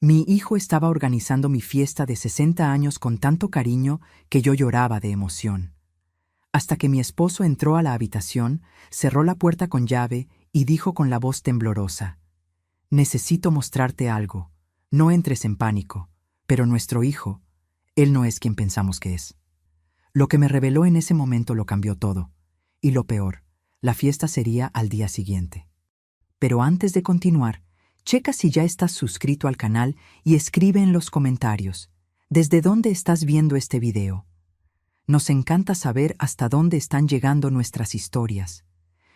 Mi hijo estaba organizando mi fiesta de 60 años con tanto cariño que yo lloraba de emoción. Hasta que mi esposo entró a la habitación, cerró la puerta con llave y dijo con la voz temblorosa: «Necesito mostrarte algo. No entres en pánico, pero nuestro hijo, él no es quien pensamos que es». Lo que me reveló en ese momento lo cambió todo. Y lo peor, la fiesta sería al día siguiente. Pero antes de continuar, checa si ya estás suscrito al canal y escribe en los comentarios ¿desde dónde estás viendo este video? Nos encanta saber hasta dónde están llegando nuestras historias.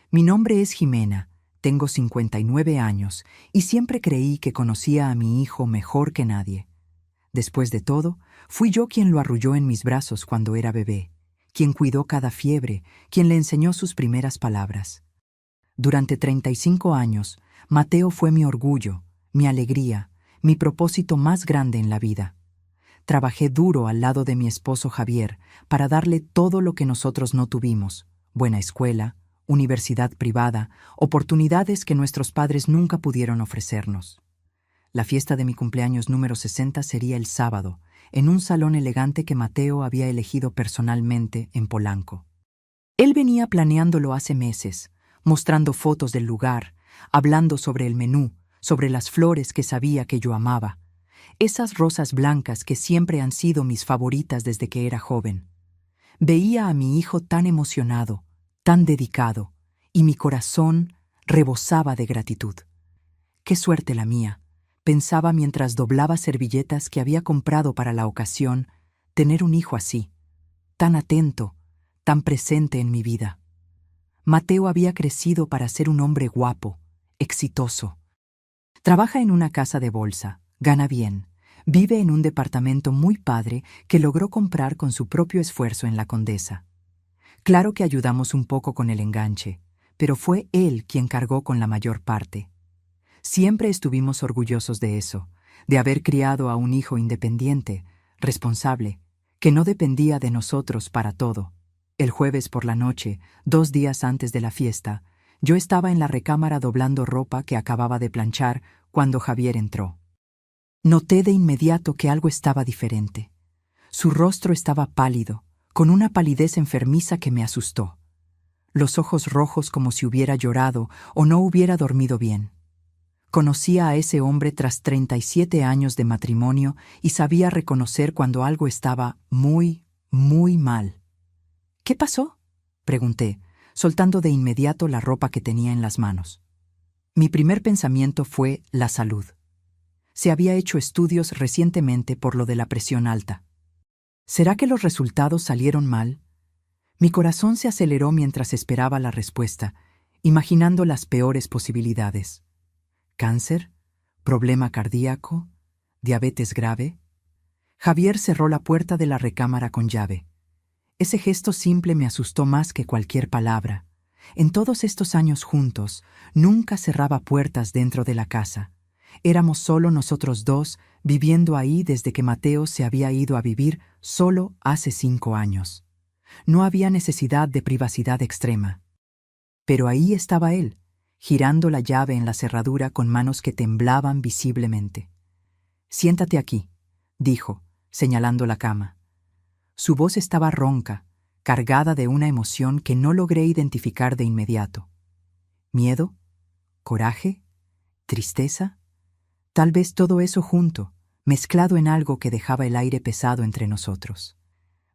Mi nombre es Jimena, tengo 59 años y siempre creí que conocía a mi hijo mejor que nadie. Después de todo, fui yo quien lo arrulló en mis brazos cuando era bebé, quien cuidó cada fiebre, quien le enseñó sus primeras palabras. Durante 35 años, Mateo fue mi orgullo, mi alegría, mi propósito más grande en la vida. Trabajé duro al lado de mi esposo Javier para darle todo lo que nosotros no tuvimos: buena escuela, universidad privada, oportunidades que nuestros padres nunca pudieron ofrecernos. La fiesta de mi cumpleaños número 60 sería el sábado, en un salón elegante que Mateo había elegido personalmente en Polanco. Él venía planeándolo hace meses, mostrando fotos del lugar, hablando sobre el menú, sobre las flores que sabía que yo amaba, esas rosas blancas que siempre han sido mis favoritas desde que era joven. Veía a mi hijo tan emocionado, tan dedicado, y mi corazón rebosaba de gratitud. ¡Qué suerte la mía!, pensaba mientras doblaba servilletas que había comprado para la ocasión, tener un hijo así, tan atento, tan presente en mi vida. Mateo había crecido para ser un hombre guapo, exitoso. Trabaja en una casa de bolsa, gana bien, vive en un departamento muy padre que logró comprar con su propio esfuerzo en la Condesa. Claro que ayudamos un poco con el enganche, pero fue él quien cargó con la mayor parte. Siempre estuvimos orgullosos de eso, de haber criado a un hijo independiente, responsable, que no dependía de nosotros para todo. El jueves por la noche, 2 días antes de la fiesta, yo estaba en la recámara doblando ropa que acababa de planchar cuando Javier entró. Noté de inmediato que algo estaba diferente. Su rostro estaba pálido, con una palidez enfermiza que me asustó. Los ojos rojos como si hubiera llorado o no hubiera dormido bien. Conocía a ese hombre tras 37 años de matrimonio y sabía reconocer cuando algo estaba muy, muy mal. «¿Qué pasó?», pregunté, soltando de inmediato la ropa que tenía en las manos. Mi primer pensamiento fue la salud. Se había hecho estudios recientemente por lo de la presión alta. ¿Será que los resultados salieron mal? Mi corazón se aceleró mientras esperaba la respuesta, imaginando las peores posibilidades. ¿Cáncer? ¿Problema cardíaco? ¿Diabetes grave? Javier cerró la puerta de la recámara con llave. Ese gesto simple me asustó más que cualquier palabra. En todos estos años juntos, nunca cerraba puertas dentro de la casa. Éramos solo nosotros dos, viviendo ahí desde que Mateo se había ido a vivir solo hace 5 años. No había necesidad de privacidad extrema. Pero ahí estaba él, girando la llave en la cerradura con manos que temblaban visiblemente. «Siéntate aquí», dijo, señalando la cama. Su voz estaba ronca, cargada de una emoción que no logré identificar de inmediato. ¿Miedo? ¿Coraje? ¿Tristeza? Tal vez todo eso junto, mezclado en algo que dejaba el aire pesado entre nosotros.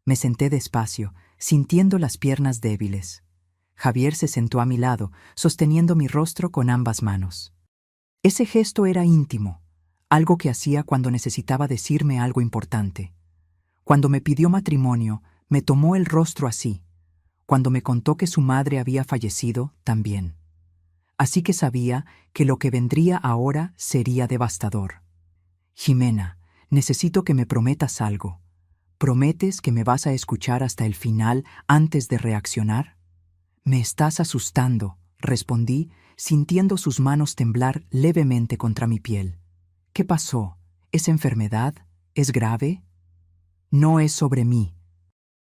Me senté despacio, sintiendo las piernas débiles. Javier se sentó a mi lado, sosteniendo mi rostro con ambas manos. Ese gesto era íntimo, algo que hacía cuando necesitaba decirme algo importante. Cuando me pidió matrimonio, me tomó el rostro así. Cuando me contó que su madre había fallecido, también. Así que sabía que lo que vendría ahora sería devastador. «Jimena, necesito que me prometas algo. ¿Prometes que me vas a escuchar hasta el final antes de reaccionar?» «Me estás asustando», respondí, sintiendo sus manos temblar levemente contra mi piel. «¿Qué pasó? ¿Es enfermedad? ¿Es grave?» «No es sobre mí.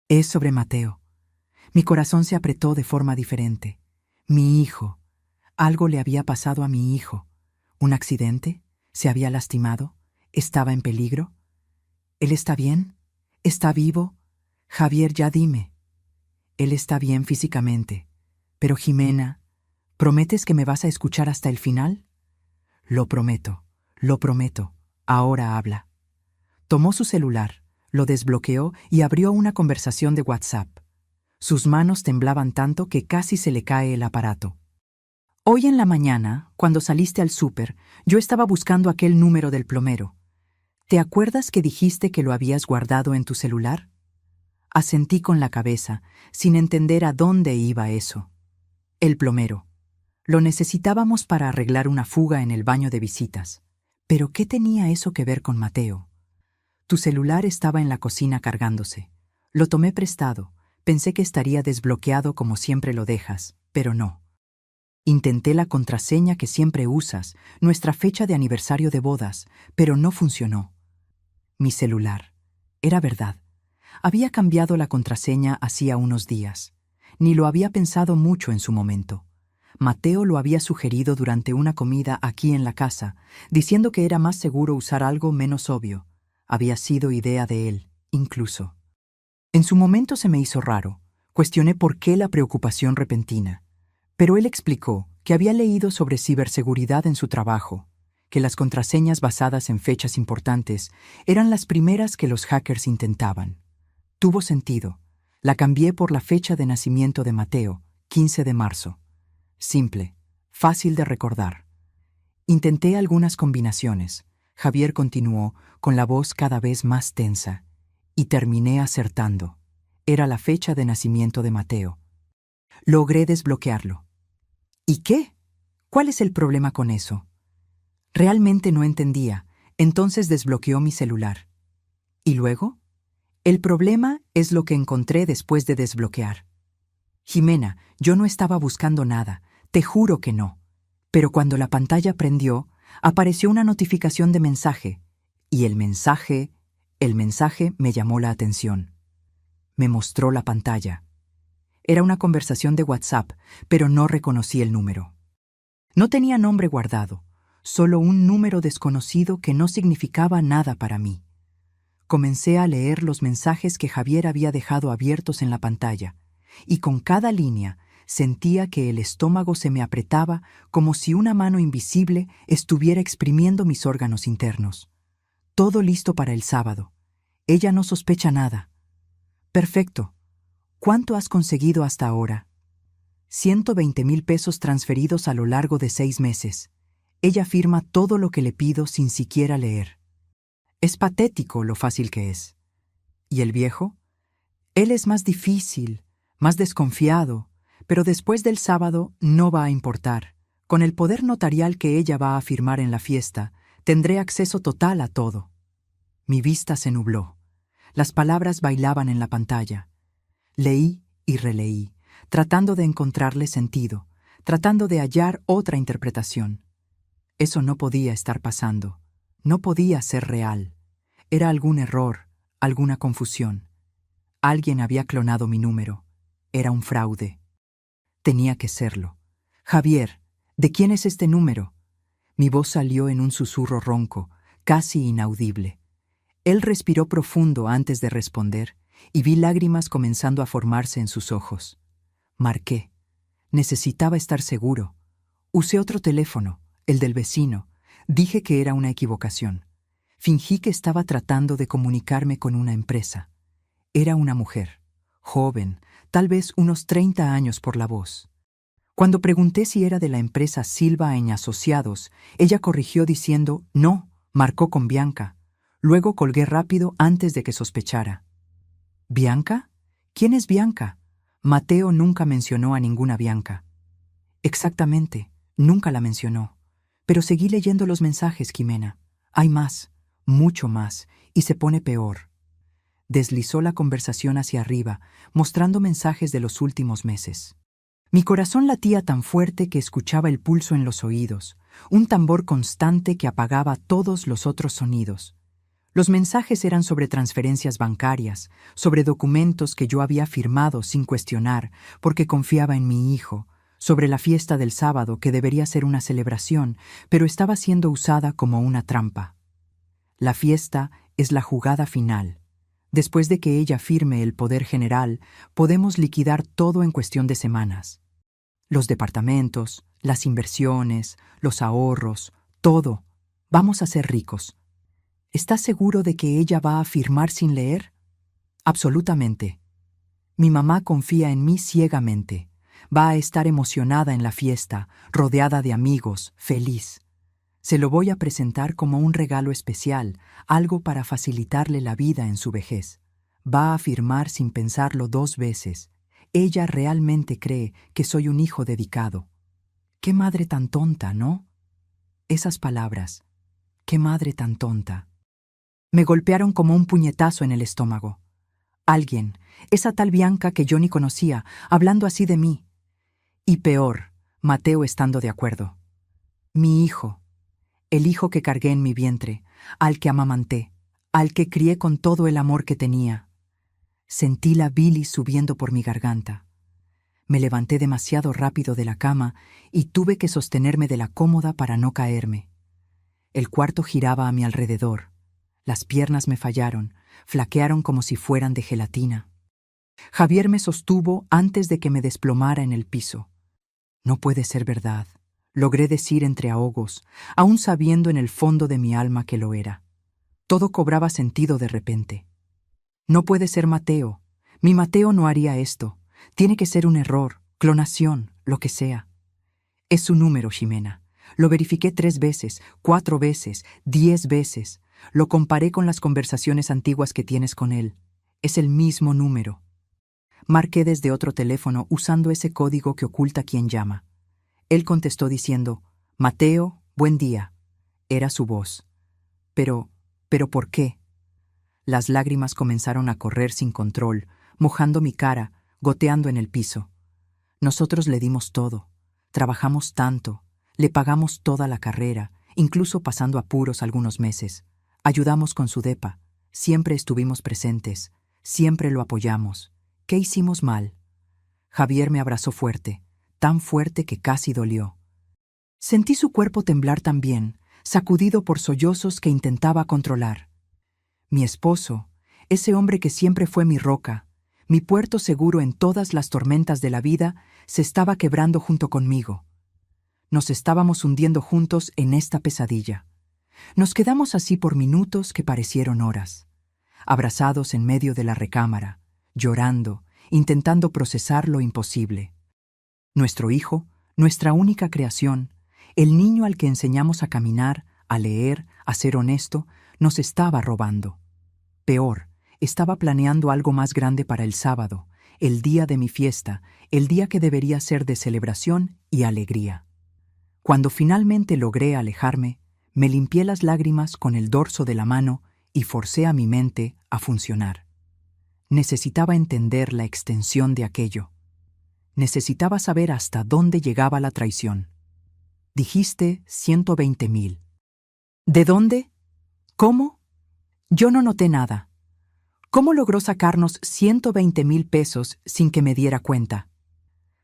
Es sobre Mateo». Mi corazón se apretó de forma diferente. Mi hijo. Algo le había pasado a mi hijo. ¿Un accidente? ¿Se había lastimado? ¿Estaba en peligro? ¿Él está bien? ¿Está vivo? Javier, ya dime. Él está bien físicamente. Pero Jimena, ¿prometes que me vas a escuchar hasta el final? Lo prometo, lo prometo. Ahora habla. Tomó su celular, lo desbloqueó y abrió una conversación de WhatsApp. Sus manos temblaban tanto que casi se le cae el aparato. Hoy en la mañana, cuando saliste al súper, yo estaba buscando aquel número del plomero. ¿Te acuerdas que dijiste que lo habías guardado en tu celular? Asentí con la cabeza, sin entender a dónde iba eso. El plomero. Lo necesitábamos para arreglar una fuga en el baño de visitas. ¿Pero qué tenía eso que ver con Mateo? Tu celular estaba en la cocina cargándose. Lo tomé prestado. Pensé que estaría desbloqueado como siempre lo dejas, pero no. Intenté la contraseña que siempre usas, nuestra fecha de aniversario de bodas, pero no funcionó. Mi celular. Era verdad. Había cambiado la contraseña hacía unos días. Ni lo había pensado mucho en su momento. Mateo lo había sugerido durante una comida aquí en la casa, diciendo que era más seguro usar algo menos obvio. Había sido idea de él, incluso. En su momento se me hizo raro. Cuestioné por qué la preocupación repentina. Pero él explicó que había leído sobre ciberseguridad en su trabajo, que las contraseñas basadas en fechas importantes eran las primeras que los hackers intentaban. Tuvo sentido. La cambié por la fecha de nacimiento de Mateo, 15 de marzo. Simple, fácil de recordar. Intenté algunas combinaciones. Javier continuó, con la voz cada vez más tensa, y terminé acertando. Era la fecha de nacimiento de Mateo. Logré desbloquearlo. ¿Y qué? ¿Cuál es el problema con eso? Realmente no entendía, entonces desbloqueó mi celular. ¿Y luego? El problema es lo que encontré después de desbloquear. Jimena, yo no estaba buscando nada, te juro que no. Pero cuando la pantalla prendió, apareció una notificación de mensaje, y el mensaje me llamó la atención. Me mostró la pantalla. Era una conversación de WhatsApp, pero no reconocí el número. No tenía nombre guardado, solo un número desconocido que no significaba nada para mí. Comencé a leer los mensajes que Javier había dejado abiertos en la pantalla, y con cada línea sentía que el estómago se me apretaba como si una mano invisible estuviera exprimiendo mis órganos internos. Todo listo para el sábado. Ella no sospecha nada. Perfecto. ¿Cuánto has conseguido hasta ahora? 120,000 pesos transferidos a lo largo de 6 meses. Ella firma todo lo que le pido sin siquiera leer. Es patético lo fácil que es. ¿Y el viejo? Él es más difícil, más desconfiado, pero después del sábado no va a importar. Con el poder notarial que ella va a firmar en la fiesta, tendré acceso total a todo. Mi vista se nubló. Las palabras bailaban en la pantalla. Leí y releí, tratando de encontrarle sentido, tratando de hallar otra interpretación. Eso no podía estar pasando. No podía ser real. Era algún error, alguna confusión. Alguien había clonado mi número. Era un fraude. Tenía que serlo. Javier, ¿de quién es este número? Mi voz salió en un susurro ronco, casi inaudible. Él respiró profundo antes de responder, y vi lágrimas comenzando a formarse en sus ojos. Marqué. Necesitaba estar seguro. Usé otro teléfono, el del vecino. Dije que era una equivocación. Fingí que estaba tratando de comunicarme con una empresa. Era una mujer, joven, tal vez unos 30 años por la voz. Cuando pregunté si era de la empresa Silva & Asociados, ella corrigió diciendo, no, marcó con Bianca. Luego colgué rápido antes de que sospechara. ¿Bianca? ¿Quién es Bianca? Mateo nunca mencionó a ninguna Bianca. Exactamente, nunca la mencionó. Pero seguí leyendo los mensajes, Jimena. Hay más, mucho más, y se pone peor. Deslizó la conversación hacia arriba, mostrando mensajes de los últimos meses. Mi corazón latía tan fuerte que escuchaba el pulso en los oídos, un tambor constante que apagaba todos los otros sonidos. Los mensajes eran sobre transferencias bancarias, sobre documentos que yo había firmado sin cuestionar porque confiaba en mi hijo, sobre la fiesta del sábado que debería ser una celebración, pero estaba siendo usada como una trampa. La fiesta es la jugada final. Después de que ella firme el poder general, podemos liquidar todo en cuestión de semanas. Los departamentos, las inversiones, los ahorros, todo. Vamos a ser ricos. ¿Estás seguro de que ella va a firmar sin leer? Absolutamente. Mi mamá confía en mí ciegamente. Va a estar emocionada en la fiesta, rodeada de amigos, feliz. Se lo voy a presentar como un regalo especial, algo para facilitarle la vida en su vejez. Va a firmar sin pensarlo 2 veces. Ella realmente cree que soy un hijo dedicado. ¡Qué madre tan tonta!, ¿no? Esas palabras. ¡Qué madre tan tonta! Me golpearon como un puñetazo en el estómago. Alguien, esa tal Bianca que yo ni conocía, hablando así de mí. Y peor, Mateo estando de acuerdo. Mi hijo, el hijo que cargué en mi vientre, al que amamanté, al que crié con todo el amor que tenía. Sentí la bilis subiendo por mi garganta. Me levanté demasiado rápido de la cama y tuve que sostenerme de la cómoda para no caerme. El cuarto giraba a mi alrededor. Las piernas me fallaron, flaquearon como si fueran de gelatina. Javier me sostuvo antes de que me desplomara en el piso. No puede ser verdad, logré decir entre ahogos, aún sabiendo en el fondo de mi alma que lo era. Todo cobraba sentido de repente. No puede ser Mateo. Mi Mateo no haría esto. Tiene que ser un error, clonación, lo que sea. Es su número, Ximena. Lo verifiqué 3 veces, 4 veces, 10 veces. Lo comparé con las conversaciones antiguas que tienes con él. Es el mismo número. Marqué desde otro teléfono usando ese código que oculta quien llama. Él contestó diciendo, «Mateo, buen día». Era su voz. «¿Pero por qué?» Las lágrimas comenzaron a correr sin control, mojando mi cara, goteando en el piso. Nosotros le dimos todo. Trabajamos tanto. Le pagamos toda la carrera, incluso pasando apuros algunos meses. Ayudamos con su depa. Siempre estuvimos presentes. Siempre lo apoyamos. ¿Qué hicimos mal? Javier me abrazó fuerte, tan fuerte que casi dolió. Sentí su cuerpo temblar también, sacudido por sollozos que intentaba controlar. Mi esposo, ese hombre que siempre fue mi roca, mi puerto seguro en todas las tormentas de la vida, se estaba quebrando junto conmigo. Nos estábamos hundiendo juntos en esta pesadilla. Nos quedamos así por minutos que parecieron horas, abrazados en medio de la recámara, llorando, intentando procesar lo imposible. Nuestro hijo, nuestra única creación, el niño al que enseñamos a caminar, a leer, a ser honesto, nos estaba robando. Peor, estaba planeando algo más grande para el sábado, el día de mi fiesta, el día que debería ser de celebración y alegría. Cuando finalmente logré alejarme, me limpié las lágrimas con el dorso de la mano y forcé a mi mente a funcionar. Necesitaba entender la extensión de aquello. Necesitaba saber hasta dónde llegaba la traición. Dijiste 120,000. ¿De dónde? ¿Cómo? Yo no noté nada. ¿Cómo logró sacarnos 120,000 pesos sin que me diera cuenta?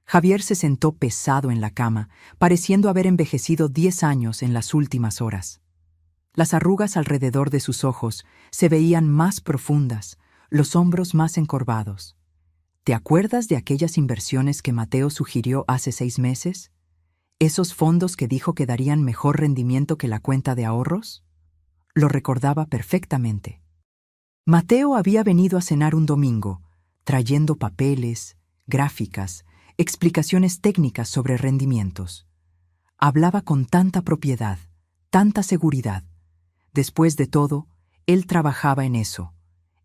Javier se sentó pesado en la cama, pareciendo haber envejecido 10 años en las últimas horas. Las arrugas alrededor de sus ojos se veían más profundas, los hombros más encorvados. ¿Te acuerdas de aquellas inversiones que Mateo sugirió hace 6 meses? ¿Esos fondos que dijo que darían mejor rendimiento que la cuenta de ahorros? Lo recordaba perfectamente. Mateo había venido a cenar un domingo, trayendo papeles, gráficas, explicaciones técnicas sobre rendimientos. Hablaba con tanta propiedad, tanta seguridad. Después de todo, él trabajaba en eso.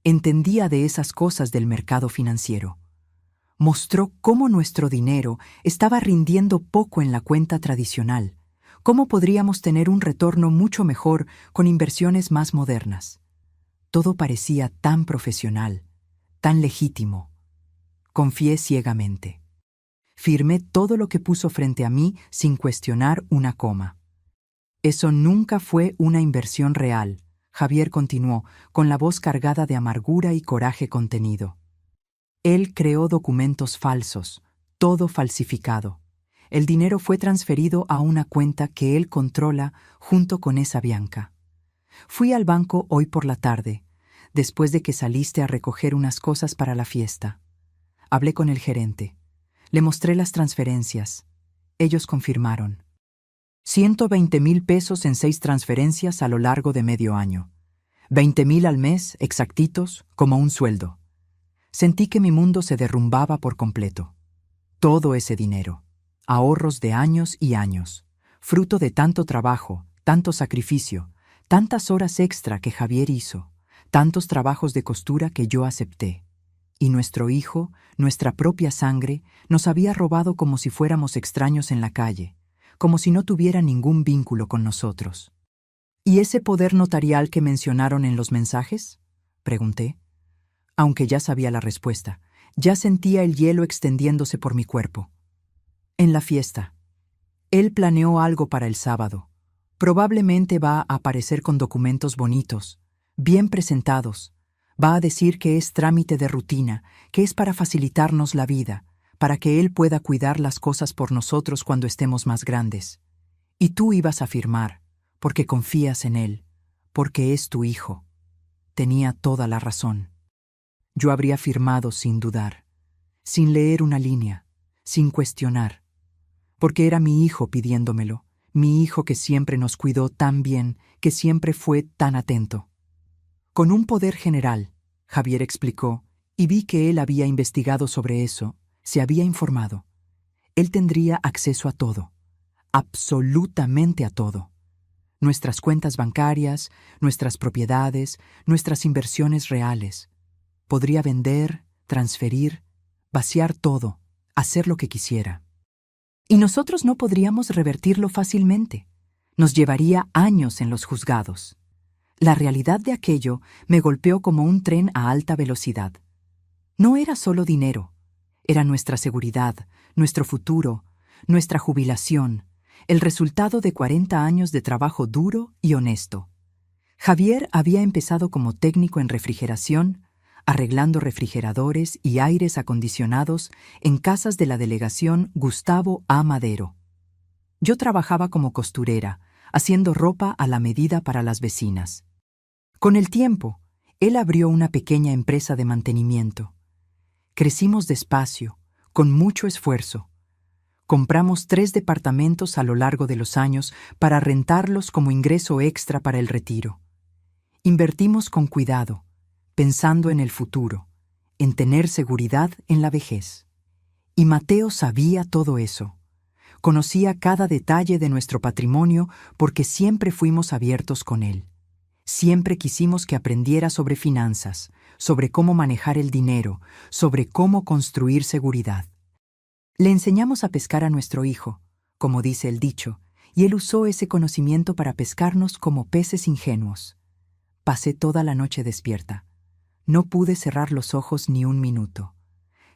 Entendía de esas cosas del mercado financiero. Mostró cómo nuestro dinero estaba rindiendo poco en la cuenta tradicional, cómo podríamos tener un retorno mucho mejor con inversiones más modernas. Todo parecía tan profesional, tan legítimo. Confié ciegamente. Firmé todo lo que puso frente a mí sin cuestionar una coma. Eso nunca fue una inversión real, Javier continuó, con la voz cargada de amargura y coraje contenido. Él creó documentos falsos, todo falsificado. El dinero fue transferido a una cuenta que él controla junto con esa Bianca. Fui al banco hoy por la tarde, después de que saliste a recoger unas cosas para la fiesta. Hablé con el gerente. Le mostré las transferencias. Ellos confirmaron. 120,000 pesos en 6 transferencias a lo largo de medio año. 20,000 al mes, exactitos, como un sueldo. Sentí que mi mundo se derrumbaba por completo. Todo ese dinero, ahorros de años y años, fruto de tanto trabajo, tanto sacrificio, tantas horas extra que Javier hizo, tantos trabajos de costura que yo acepté. Y nuestro hijo, nuestra propia sangre, nos había robado como si fuéramos extraños en la calle, como si no tuviera ningún vínculo con nosotros. ¿Y ese poder notarial que mencionaron en los mensajes?, pregunté. Aunque ya sabía la respuesta, ya sentía el hielo extendiéndose por mi cuerpo. En la fiesta. Él planeó algo para el sábado. Probablemente va a aparecer con documentos bonitos, bien presentados. Va a decir que es trámite de rutina, que es para facilitarnos la vida, para que él pueda cuidar las cosas por nosotros cuando estemos más grandes. Y tú ibas a firmar, porque confías en él, porque es tu hijo. Tenía toda la razón. Yo habría firmado sin dudar, sin leer una línea, sin cuestionar, porque era mi hijo pidiéndomelo, mi hijo que siempre nos cuidó tan bien, que siempre fue tan atento. Con un poder general, Javier explicó, y vi que él había investigado sobre eso, se había informado. Él tendría acceso a todo, absolutamente a todo. Nuestras cuentas bancarias, nuestras propiedades, nuestras inversiones reales. Podría vender, transferir, vaciar todo, hacer lo que quisiera. Y nosotros no podríamos revertirlo fácilmente. Nos llevaría años en los juzgados. La realidad de aquello me golpeó como un tren a alta velocidad. No era solo dinero, era nuestra seguridad, nuestro futuro, nuestra jubilación, el resultado de 40 años de trabajo duro y honesto. Javier había empezado como técnico en refrigeración, arreglando refrigeradores y aires acondicionados en casas de la delegación Gustavo A. Madero. Yo trabajaba como costurera, haciendo ropa a la medida para las vecinas. Con el tiempo, él abrió una pequeña empresa de mantenimiento. Crecimos despacio, con mucho esfuerzo. Compramos 3 departamentos a lo largo de los años para rentarlos como ingreso extra para el retiro. Invertimos con cuidado, pensando en el futuro, en tener seguridad en la vejez. Y Mateo sabía todo eso. Conocía cada detalle de nuestro patrimonio porque siempre fuimos abiertos con él. Siempre quisimos que aprendiera sobre finanzas, sobre cómo manejar el dinero, sobre cómo construir seguridad. Le enseñamos a pescar a nuestro hijo, como dice el dicho, y él usó ese conocimiento para pescarnos como peces ingenuos. Pasé toda la noche despierta. No pude cerrar los ojos ni un minuto.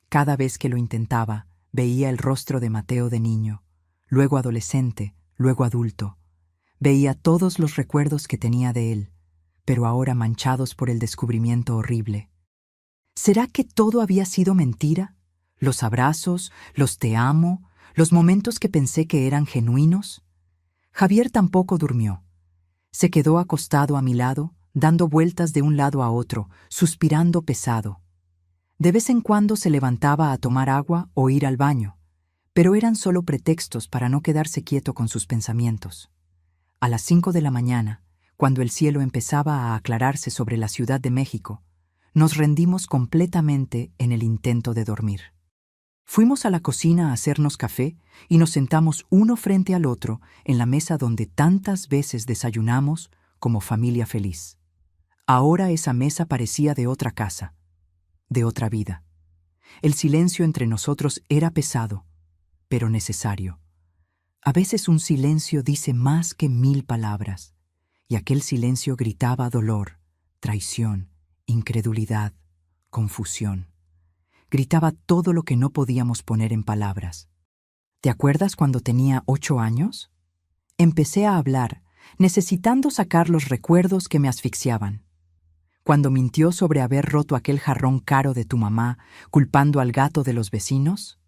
Cada vez que lo intentaba, veía el rostro de Mateo de niño, luego adolescente, luego adulto. Veía todos los recuerdos que tenía de él, pero ahora manchados por el descubrimiento horrible. ¿Será que todo había sido mentira? ¿Los abrazos, los te amo, los momentos que pensé que eran genuinos? Javier tampoco durmió. Se quedó acostado a mi lado, dando vueltas de un lado a otro, suspirando pesado. De vez en cuando se levantaba a tomar agua o ir al baño, pero eran solo pretextos para no quedarse quieto con sus pensamientos. A las 5 de la mañana, cuando el cielo empezaba a aclararse sobre la Ciudad de México, nos rendimos completamente en el intento de dormir. Fuimos a la cocina a hacernos café y nos sentamos uno frente al otro en la mesa donde tantas veces desayunamos como familia feliz. Ahora esa mesa parecía de otra casa, de otra vida. El silencio entre nosotros era pesado, pero necesario. A veces un silencio dice más que 1000 palabras, y aquel silencio gritaba dolor, traición, incredulidad, confusión. Gritaba todo lo que no podíamos poner en palabras. ¿Te acuerdas cuando tenía 8 años? Empecé a hablar, necesitando sacar los recuerdos que me asfixiaban. Cuando mintió sobre haber roto aquel jarrón caro de tu mamá, culpando al gato de los vecinos.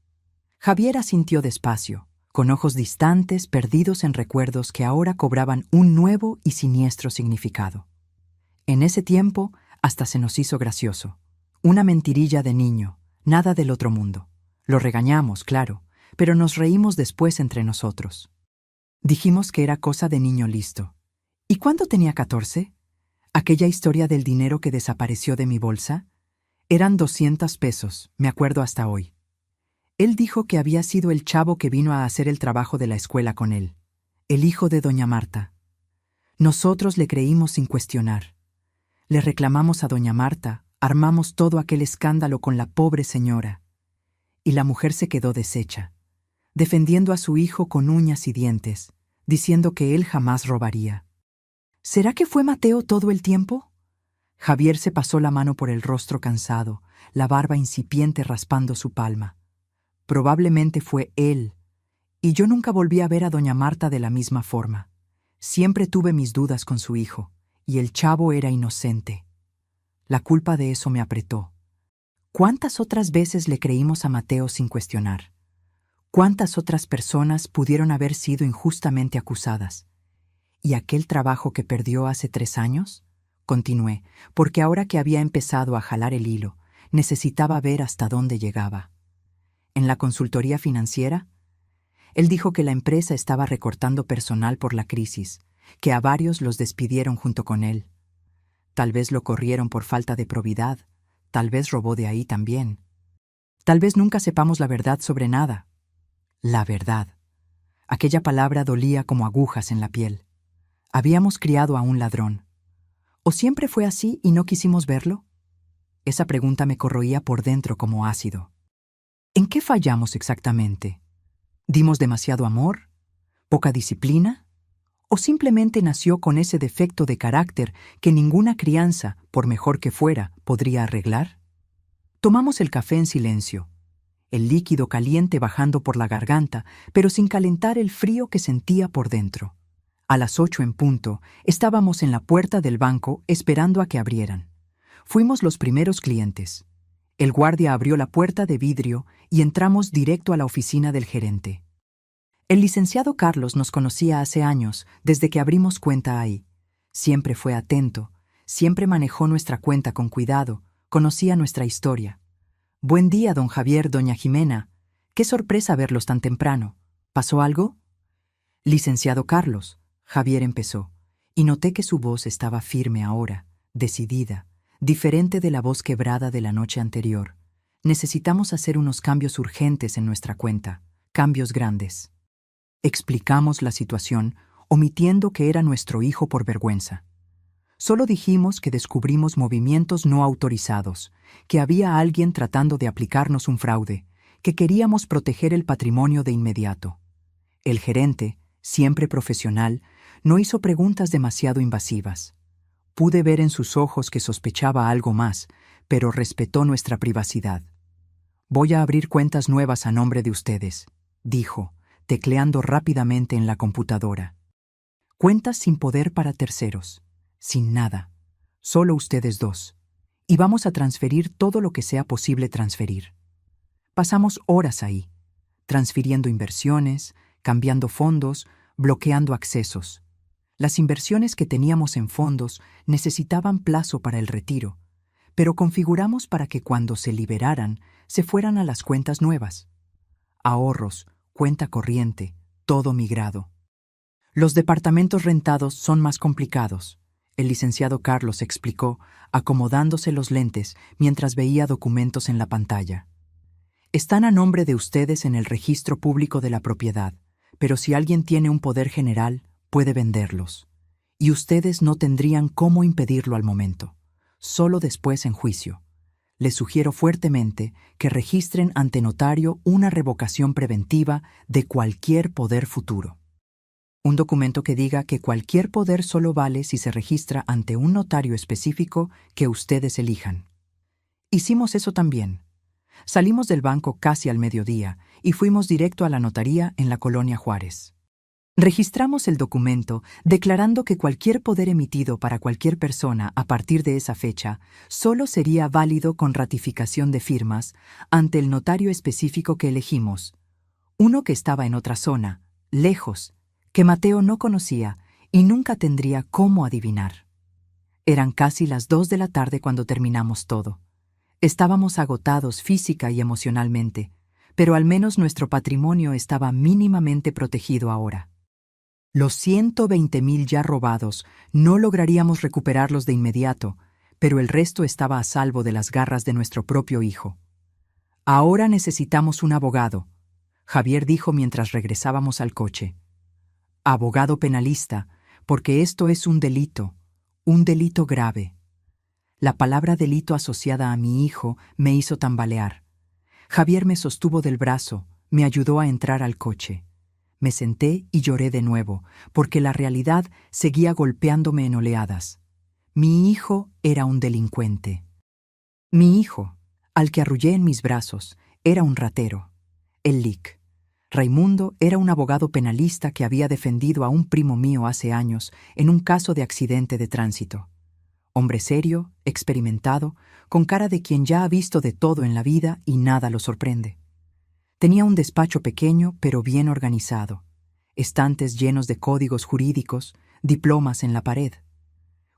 Javier asintió despacio, con ojos distantes, perdidos en recuerdos que ahora cobraban un nuevo y siniestro significado. En ese tiempo, hasta se nos hizo gracioso. Una mentirilla de niño, nada del otro mundo. Lo regañamos, claro, pero nos reímos después entre nosotros. Dijimos que era cosa de niño listo. ¿Y cuándo tenía 14? Aquella historia del dinero que desapareció de mi bolsa. Eran 200 pesos, me acuerdo hasta hoy. Él dijo que había sido el chavo que vino a hacer el trabajo de la escuela con él, el hijo de doña Marta. Nosotros le creímos sin cuestionar. Le reclamamos a doña Marta, armamos todo aquel escándalo con la pobre señora. Y la mujer se quedó deshecha, defendiendo a su hijo con uñas y dientes, diciendo que él jamás robaría. ¿Será que fue Mateo todo el tiempo? Javier se pasó la mano por el rostro cansado, la barba incipiente raspando su palma. Probablemente fue él, y yo nunca volví a ver a doña Marta de la misma forma. Siempre tuve mis dudas con su hijo, y el chavo era inocente. La culpa de eso me apretó. ¿Cuántas otras veces le creímos a Mateo sin cuestionar? ¿Cuántas otras personas pudieron haber sido injustamente acusadas? ¿Y aquel trabajo que perdió hace 3 años? Continué, porque ahora que había empezado a jalar el hilo, necesitaba ver hasta dónde llegaba. ¿En la consultoría financiera? Él dijo que la empresa estaba recortando personal por la crisis, que a varios los despidieron junto con él. Tal vez lo corrieron por falta de probidad, tal vez robó de ahí también. Tal vez nunca sepamos la verdad sobre nada. La verdad. Aquella palabra dolía como agujas en la piel. Habíamos criado a un ladrón. ¿O siempre fue así y no quisimos verlo? Esa pregunta me corroía por dentro como ácido. ¿En qué fallamos exactamente? ¿Dimos demasiado amor? ¿Poca disciplina? ¿O simplemente nació con ese defecto de carácter que ninguna crianza, por mejor que fuera, podría arreglar? Tomamos el café en silencio, el líquido caliente bajando por la garganta, pero sin calentar el frío que sentía por dentro. A las 8 en punto, estábamos en la puerta del banco esperando a que abrieran. Fuimos los primeros clientes. El guardia abrió la puerta de vidrio y entramos directo a la oficina del gerente. El licenciado Carlos nos conocía hace años, desde que abrimos cuenta ahí. Siempre fue atento, siempre manejó nuestra cuenta con cuidado, conocía nuestra historia. Buen día, don Javier, doña Jimena. Qué sorpresa verlos tan temprano. ¿Pasó algo? Licenciado Carlos, Javier empezó, y noté que su voz estaba firme ahora, decidida, diferente de la voz quebrada de la noche anterior. Necesitamos hacer unos cambios urgentes en nuestra cuenta, cambios grandes. Explicamos la situación, omitiendo que era nuestro hijo por vergüenza. Solo dijimos que descubrimos movimientos no autorizados, que había alguien tratando de aplicarnos un fraude, que queríamos proteger el patrimonio de inmediato. El gerente, siempre profesional, no hizo preguntas demasiado invasivas. Pude ver en sus ojos que sospechaba algo más, pero respetó nuestra privacidad. «Voy a abrir cuentas nuevas a nombre de ustedes», dijo, tecleando rápidamente en la computadora. «Cuentas sin poder para terceros, sin nada, solo ustedes dos. Y vamos a transferir todo lo que sea posible transferir». Pasamos horas ahí, transfiriendo inversiones, cambiando fondos, bloqueando accesos. Las inversiones que teníamos en fondos necesitaban plazo para el retiro, pero configuramos para que cuando se liberaran, se fueran a las cuentas nuevas. Ahorros, cuenta corriente, todo migrado. Los departamentos rentados son más complicados, el licenciado Carlos explicó, acomodándose los lentes mientras veía documentos en la pantalla. Están a nombre de ustedes en el registro público de la propiedad, pero si alguien tiene un poder general, puede venderlos. Y ustedes no tendrían cómo impedirlo al momento, solo después en juicio. Les sugiero fuertemente que registren ante notario una revocación preventiva de cualquier poder futuro. Un documento que diga que cualquier poder solo vale si se registra ante un notario específico que ustedes elijan. Hicimos eso también. Salimos del banco casi al mediodía y fuimos directo a la notaría en la Colonia Juárez. Registramos el documento declarando que cualquier poder emitido para cualquier persona a partir de esa fecha solo sería válido con ratificación de firmas ante el notario específico que elegimos, Uno que estaba en otra zona, lejos, que Mateo no conocía y nunca tendría cómo adivinar. Eran casi las 2 de la tarde cuando terminamos todo. Estábamos agotados física y emocionalmente, pero al menos nuestro patrimonio estaba mínimamente protegido ahora. Los 120,000 ya robados no lograríamos recuperarlos de inmediato, pero el resto estaba a salvo de las garras de nuestro propio hijo. Ahora necesitamos un abogado, Javier dijo mientras regresábamos al coche. Abogado penalista, porque esto es un delito grave. La palabra delito asociada a mi hijo me hizo tambalear. Javier me sostuvo del brazo, me ayudó a entrar al coche. Me senté y lloré de nuevo, porque la realidad seguía golpeándome en oleadas. Mi hijo era un delincuente. Mi hijo, al que arrullé en mis brazos, era un ratero, el Lic. Raimundo era un abogado penalista que había defendido a un primo mío hace años en un caso de accidente de tránsito. Hombre serio, experimentado, con cara de quien ya ha visto de todo en la vida y nada lo sorprende. Tenía un despacho pequeño pero bien organizado, estantes llenos de códigos jurídicos, diplomas en la pared.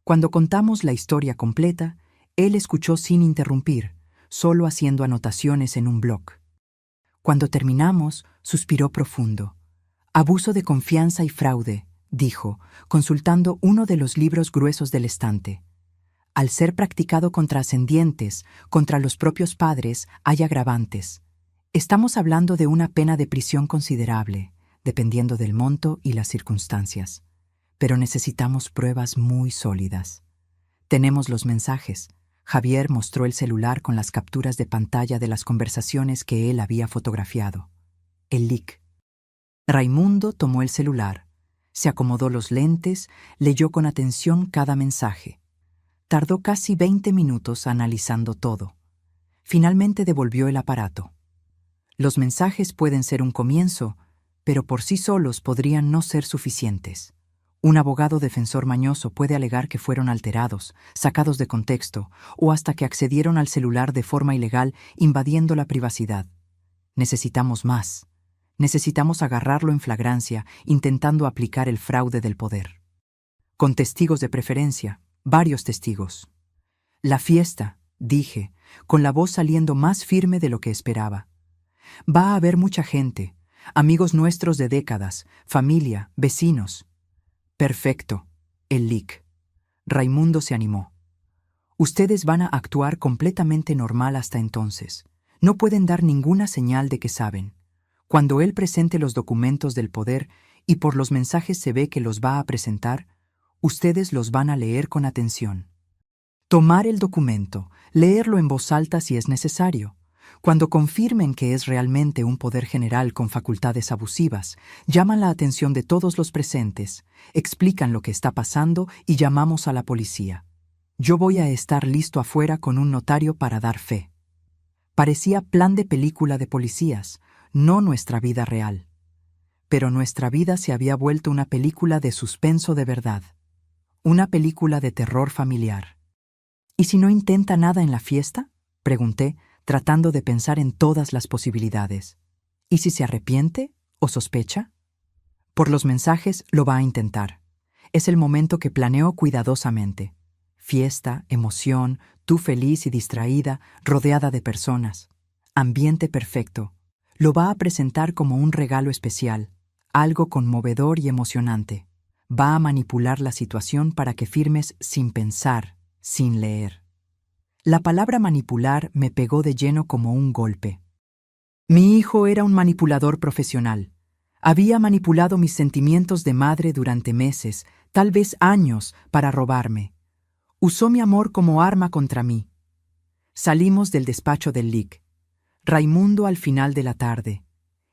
Cuando contamos la historia completa, él escuchó sin interrumpir, solo haciendo anotaciones en un bloc. Cuando terminamos, suspiró profundo. Abuso de confianza y fraude, dijo, consultando uno de los libros gruesos del estante. Al ser practicado contra ascendientes, contra los propios padres, hay agravantes. Estamos hablando de una pena de prisión considerable, dependiendo del monto y las circunstancias. Pero necesitamos pruebas muy sólidas. Tenemos los mensajes. Javier mostró el celular con las capturas de pantalla de las conversaciones que él había fotografiado. El Lic. Raimundo tomó el celular, se acomodó los lentes, leyó con atención cada mensaje. Tardó casi 20 minutos analizando todo. Finalmente devolvió el aparato. Los mensajes pueden ser un comienzo, pero por sí solos podrían no ser suficientes. Un abogado defensor mañoso puede alegar que fueron alterados, sacados de contexto, o hasta que accedieron al celular de forma ilegal, invadiendo la privacidad. Necesitamos más. Necesitamos agarrarlo en flagrancia, intentando aplicar el fraude del poder. Con testigos de preferencia, varios testigos. La fiesta, dije, con la voz saliendo más firme de lo que esperaba. Va a haber mucha gente, amigos nuestros de décadas, familia, vecinos. Perfecto, el Lic. Raimundo se animó. Ustedes van a actuar completamente normal hasta entonces. No pueden dar ninguna señal de que saben. Cuando él presente los documentos del poder, y por los mensajes se ve que los va a presentar, ustedes los van a leer con atención. Tomar el documento, leerlo en voz alta si es necesario. Cuando confirmen que es realmente un poder general con facultades abusivas, llaman la atención de todos los presentes, explican lo que está pasando y llamamos a la policía. Yo voy a estar listo afuera con un notario para dar fe. Parecía plan de película de policías, no nuestra vida real. Pero nuestra vida se había vuelto una película de suspenso de verdad, una película de terror familiar. ¿Y si no intenta nada en la fiesta?, pregunté, tratando de pensar en todas las posibilidades. ¿Y si se arrepiente o sospecha? Por los mensajes lo va a intentar. Es el momento que planeó cuidadosamente. Fiesta, emoción, tú feliz y distraída, rodeada de personas. Ambiente perfecto. Lo va a presentar como un regalo especial, algo conmovedor y emocionante. Va a manipular la situación para que firmes sin pensar, sin leer. La palabra manipular me pegó de lleno como un golpe. Mi hijo era un manipulador profesional. Había manipulado mis sentimientos de madre durante meses, tal vez años, para robarme. Usó mi amor como arma contra mí. Salimos del despacho del Lic. Raimundo al final de la tarde.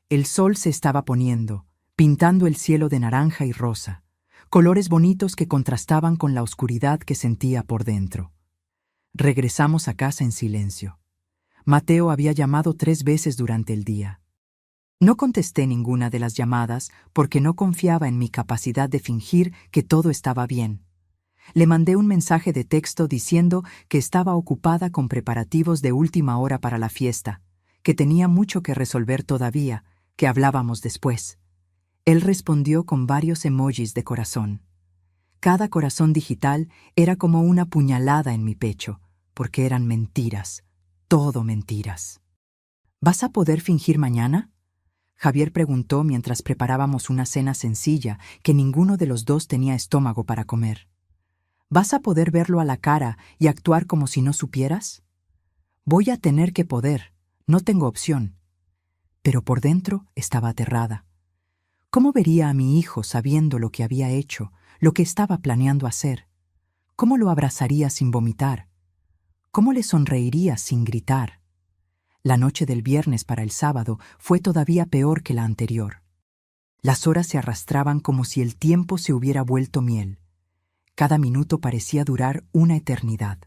El sol se estaba poniendo, pintando el cielo de naranja y rosa, colores bonitos que contrastaban con la oscuridad que sentía por dentro. Regresamos a casa en silencio. Mateo había llamado 3 veces durante el día. No contesté ninguna de las llamadas porque no confiaba en mi capacidad de fingir que todo estaba bien. Le mandé un mensaje de texto diciendo que estaba ocupada con preparativos de última hora para la fiesta, que tenía mucho que resolver todavía, que hablábamos después. Él respondió con varios emojis de corazón. Cada corazón digital era como una puñalada en mi pecho, porque eran mentiras, todo mentiras. ¿Vas a poder fingir mañana?, Javier preguntó mientras preparábamos una cena sencilla que ninguno de los dos tenía estómago para comer. ¿Vas a poder verlo a la cara y actuar como si no supieras? Voy a tener que poder, no tengo opción. Pero por dentro estaba aterrada. ¿Cómo vería a mi hijo sabiendo lo que había hecho, lo que estaba planeando hacer? ¿Cómo lo abrazaría sin vomitar? ¿Cómo le sonreiría sin gritar? La noche del viernes para el sábado fue todavía peor que la anterior. Las horas se arrastraban como si el tiempo se hubiera vuelto miel. Cada minuto parecía durar una eternidad.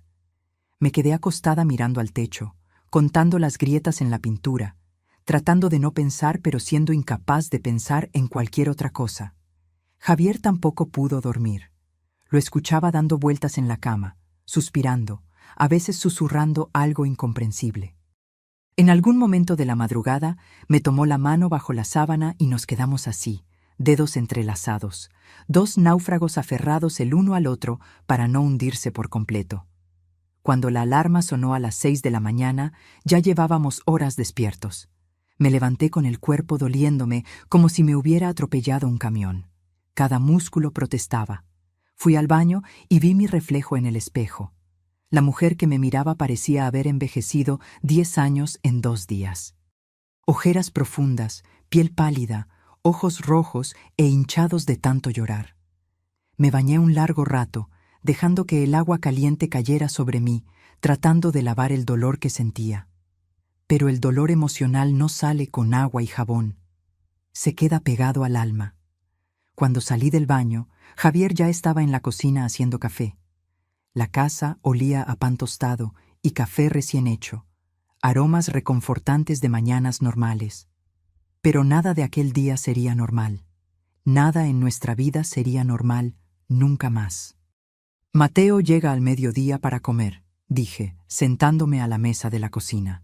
Me quedé acostada mirando al techo, contando las grietas en la pintura, tratando de no pensar pero siendo incapaz de pensar en cualquier otra cosa. Javier tampoco pudo dormir. Lo escuchaba dando vueltas en la cama, suspirando, a veces susurrando algo incomprensible. En algún momento de la madrugada me tomó la mano bajo la sábana y nos quedamos así, dedos entrelazados, dos náufragos aferrados el uno al otro para no hundirse por completo. Cuando la alarma sonó a las 6 de la mañana, ya llevábamos horas despiertos. Me levanté con el cuerpo doliéndome como si me hubiera atropellado un camión. Cada músculo protestaba. Fui al baño y vi mi reflejo en el espejo. La mujer que me miraba parecía haber envejecido 10 años en 2 días. Ojeras profundas, piel pálida, ojos rojos e hinchados de tanto llorar. Me bañé un largo rato, dejando que el agua caliente cayera sobre mí, tratando de lavar el dolor que sentía. Pero el dolor emocional no sale con agua y jabón. Se queda pegado al alma. Cuando salí del baño, Javier ya estaba en la cocina haciendo café. La casa olía a pan tostado y café recién hecho, aromas reconfortantes de mañanas normales. Pero nada de aquel día sería normal. Nada en nuestra vida sería normal nunca más. Mateo llega al mediodía para comer, dije, sentándome a la mesa de la cocina.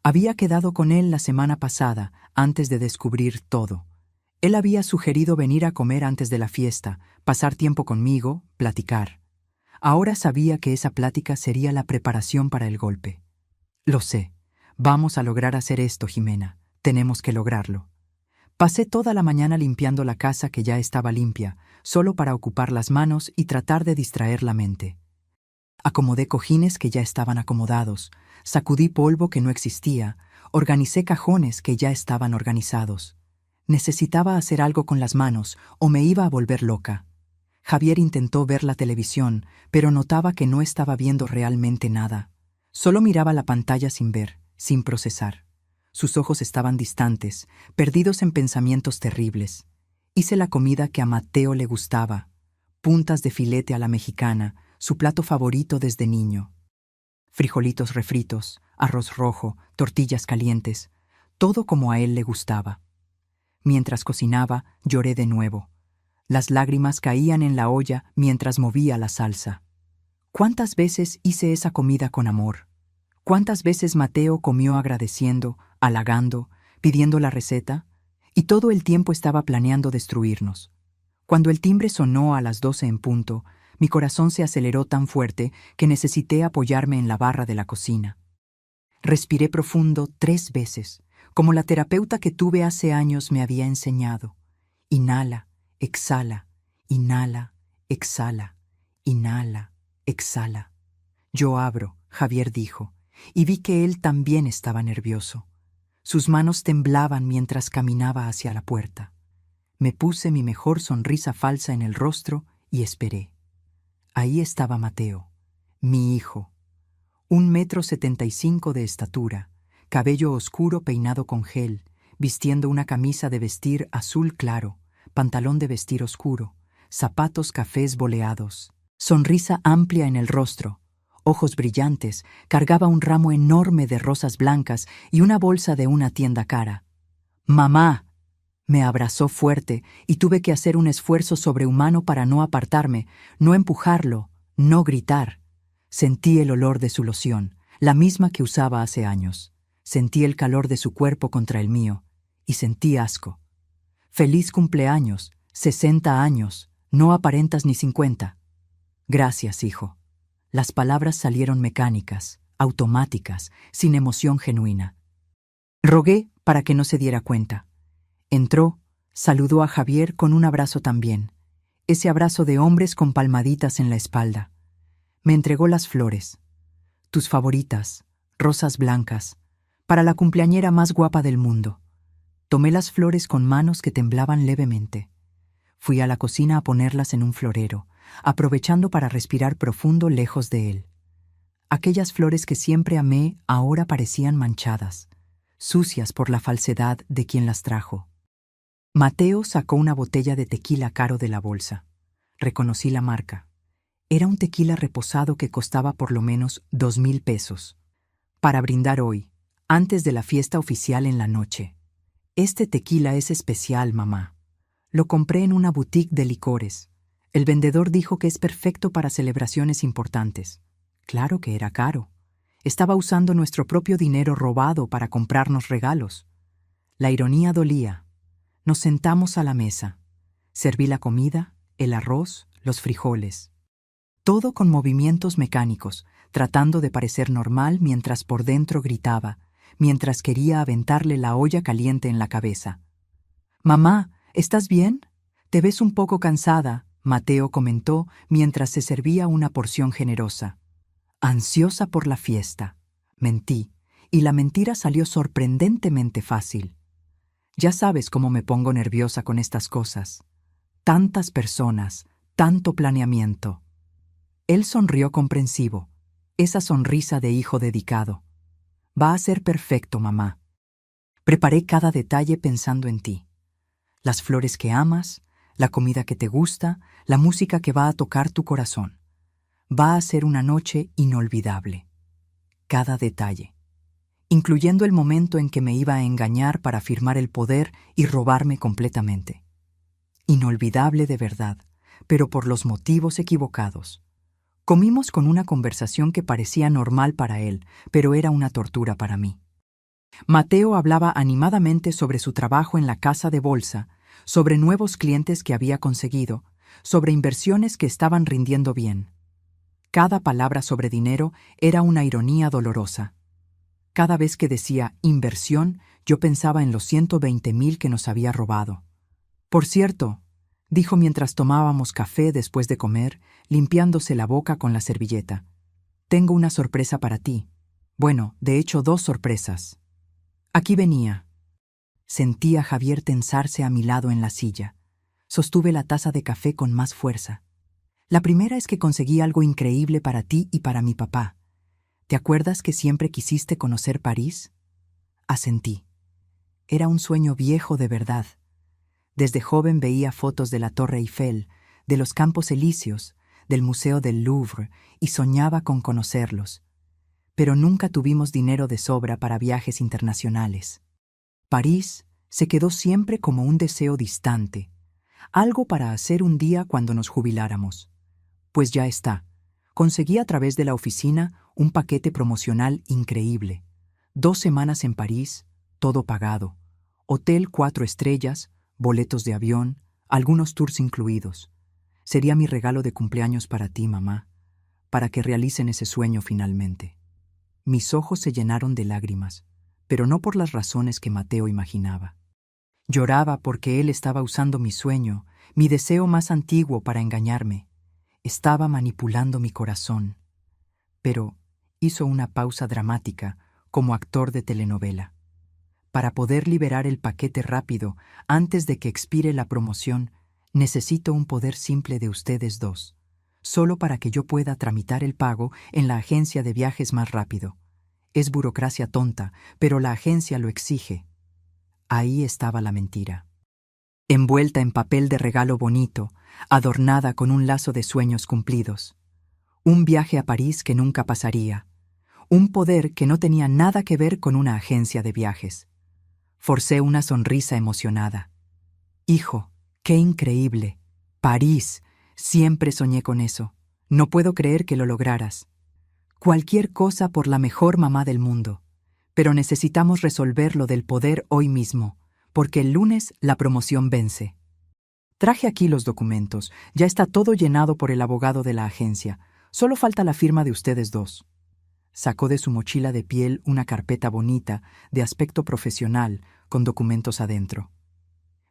Había quedado con él la semana pasada, antes de descubrir todo. Él había sugerido venir a comer antes de la fiesta, pasar tiempo conmigo, platicar. Ahora sabía que esa plática sería la preparación para el golpe. Lo sé. Vamos a lograr hacer esto, Jimena. Tenemos que lograrlo. Pasé toda la mañana limpiando la casa que ya estaba limpia, solo para ocupar las manos y tratar de distraer la mente. Acomodé cojines que ya estaban acomodados, sacudí polvo que no existía, organicé cajones que ya estaban organizados. Necesitaba hacer algo con las manos o me iba a volver loca. Javier intentó ver la televisión, pero notaba que no estaba viendo realmente nada. Solo miraba la pantalla sin ver, sin procesar. Sus ojos estaban distantes, perdidos en pensamientos terribles. Hice la comida que a Mateo le gustaba. Puntas de filete a la mexicana, su plato favorito desde niño. Frijolitos refritos, arroz rojo, tortillas calientes, todo como a él le gustaba. Mientras cocinaba, lloré de nuevo. Las lágrimas caían en la olla mientras movía la salsa. ¿Cuántas veces hice esa comida con amor? ¿Cuántas veces Mateo comió agradeciendo, halagando, pidiendo la receta? Y todo el tiempo estaba planeando destruirnos. Cuando el timbre sonó a las 12 en punto, mi corazón se aceleró tan fuerte que necesité apoyarme en la barra de la cocina. Respiré profundo 3 veces, como la terapeuta que tuve hace años me había enseñado. Inhala. Exhala, inhala, exhala, inhala, exhala. Yo abro, Javier dijo, y vi que él también estaba nervioso. Sus manos temblaban mientras caminaba hacia la puerta. Me puse mi mejor sonrisa falsa en el rostro y esperé. Ahí estaba Mateo, mi hijo. 1,75 m de estatura, cabello oscuro peinado con gel, vistiendo una camisa de vestir azul claro, pantalón de vestir oscuro, zapatos cafés boleados, sonrisa amplia en el rostro, ojos brillantes, cargaba un ramo enorme de rosas blancas y una bolsa de una tienda cara. ¡Mamá! Me abrazó fuerte y tuve que hacer un esfuerzo sobrehumano para no apartarme, no empujarlo, no gritar. Sentí el olor de su loción, la misma que usaba hace años. Sentí el calor de su cuerpo contra el mío, y sentí asco. «Feliz cumpleaños, 60 años, no aparentas ni 50. Gracias, hijo». Las palabras salieron mecánicas, automáticas, sin emoción genuina. Rogué para que no se diera cuenta. Entró, saludó a Javier con un abrazo también, ese abrazo de hombres con palmaditas en la espalda. Me entregó las flores, tus favoritas, rosas blancas, para la cumpleañera más guapa del mundo. Tomé las flores con manos que temblaban levemente. Fui a la cocina a ponerlas en un florero, aprovechando para respirar profundo lejos de él. Aquellas flores que siempre amé ahora parecían manchadas, sucias por la falsedad de quien las trajo. Mateo sacó una botella de tequila caro de la bolsa. Reconocí la marca. Era un tequila reposado que costaba por lo menos 2,000 pesos. Para brindar hoy, antes de la fiesta oficial en la noche. Este tequila es especial, mamá. Lo compré en una boutique de licores. El vendedor dijo que es perfecto para celebraciones importantes. Claro que era caro. Estaba usando nuestro propio dinero robado para comprarnos regalos. La ironía dolía. Nos sentamos a la mesa. Serví la comida, el arroz, los frijoles. Todo con movimientos mecánicos, tratando de parecer normal mientras por dentro gritaba, mientras quería aventarle la olla caliente en la cabeza. «Mamá, ¿estás bien? Te ves un poco cansada», Mateo comentó mientras se servía una porción generosa. Ansiosa por la fiesta. Mentí, y la mentira salió sorprendentemente fácil. Ya sabes cómo me pongo nerviosa con estas cosas. Tantas personas, tanto planeamiento. Él sonrió comprensivo, esa sonrisa de hijo dedicado. «Va a ser perfecto, mamá. Preparé cada detalle pensando en ti. Las flores que amas, la comida que te gusta, la música que va a tocar tu corazón. Va a ser una noche inolvidable. Cada detalle. Incluyendo el momento en que me iba a engañar para firmar el poder y robarme completamente. Inolvidable de verdad, pero por los motivos equivocados. Comimos con una conversación que parecía normal para él, pero era una tortura para mí. Mateo hablaba animadamente sobre su trabajo en la casa de bolsa, sobre nuevos clientes que había conseguido, sobre inversiones que estaban rindiendo bien. Cada palabra sobre dinero era una ironía dolorosa. Cada vez que decía inversión, yo pensaba en los 120,000 que nos había robado. «Por cierto», dijo mientras tomábamos café después de comer, limpiándose la boca con la servilleta. «Tengo una sorpresa para ti. Bueno, de hecho 2 sorpresas. Aquí venía». Sentí a Javier tensarse a mi lado en la silla. Sostuve la taza de café con más fuerza. «La primera es que conseguí algo increíble para ti y para mi papá. ¿Te acuerdas que siempre quisiste conocer París?» Asentí. Era un sueño viejo de verdad. Desde joven veía fotos de la Torre Eiffel, de los Campos Elíseos, del Museo del Louvre, y soñaba con conocerlos. Pero nunca tuvimos dinero de sobra para viajes internacionales. París se quedó siempre como un deseo distante, algo para hacer un día cuando nos jubiláramos. Pues ya está. Conseguí a través de la oficina un paquete promocional increíble. 2 semanas en París, todo pagado. Hotel 4 estrellas, boletos de avión, algunos tours incluidos. Sería mi regalo de cumpleaños para ti, mamá, para que realicen ese sueño finalmente. Mis ojos se llenaron de lágrimas, pero no por las razones que Mateo imaginaba. Lloraba porque él estaba usando mi sueño, mi deseo más antiguo para engañarme. Estaba manipulando mi corazón. Pero hizo una pausa dramática, como actor de telenovela. Para poder liberar el paquete rápido, antes de que expire la promoción, necesito un poder simple de ustedes 2, solo para que yo pueda tramitar el pago en la agencia de viajes más rápido. Es burocracia tonta, pero la agencia lo exige. Ahí estaba la mentira. Envuelta en papel de regalo bonito, adornada con un lazo de sueños cumplidos. Un viaje a París que nunca pasaría. Un poder que no tenía nada que ver con una agencia de viajes. Forcé una sonrisa emocionada. «Hijo, qué increíble. París. Siempre soñé con eso. No puedo creer que lo lograras. Cualquier cosa por la mejor mamá del mundo. Pero necesitamos resolver lo del poder hoy mismo, porque el lunes la promoción vence. Traje aquí los documentos. Ya está todo llenado por el abogado de la agencia. Solo falta la firma de ustedes dos. Sacó de su mochila de piel una carpeta bonita, de aspecto profesional, con documentos adentro.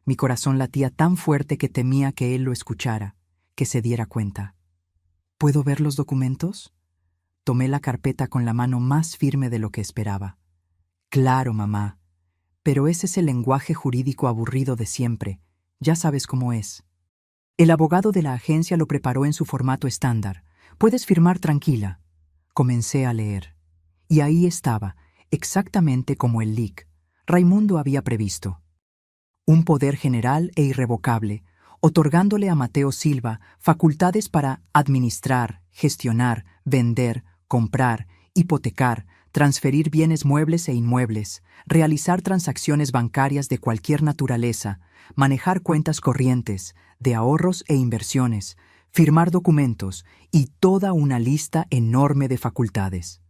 Mi corazón latía tan fuerte que temía que él lo escuchara, que se diera cuenta. ¿Puedo ver los documentos? Tomé la carpeta con la mano más firme de lo que esperaba. Claro, mamá. Pero ese es el lenguaje jurídico aburrido de siempre. Ya sabes cómo es. El abogado de la agencia lo preparó en su formato estándar. Puedes firmar tranquila. Comencé a leer. Y ahí estaba, exactamente como el leak. Raimundo había previsto. Un poder general e irrevocable, otorgándole a Mateo Silva facultades para administrar, gestionar, vender, comprar, hipotecar, transferir bienes muebles e inmuebles, realizar transacciones bancarias de cualquier naturaleza, manejar cuentas corrientes, de ahorros e inversiones, firmar documentos y toda una lista enorme de facultades.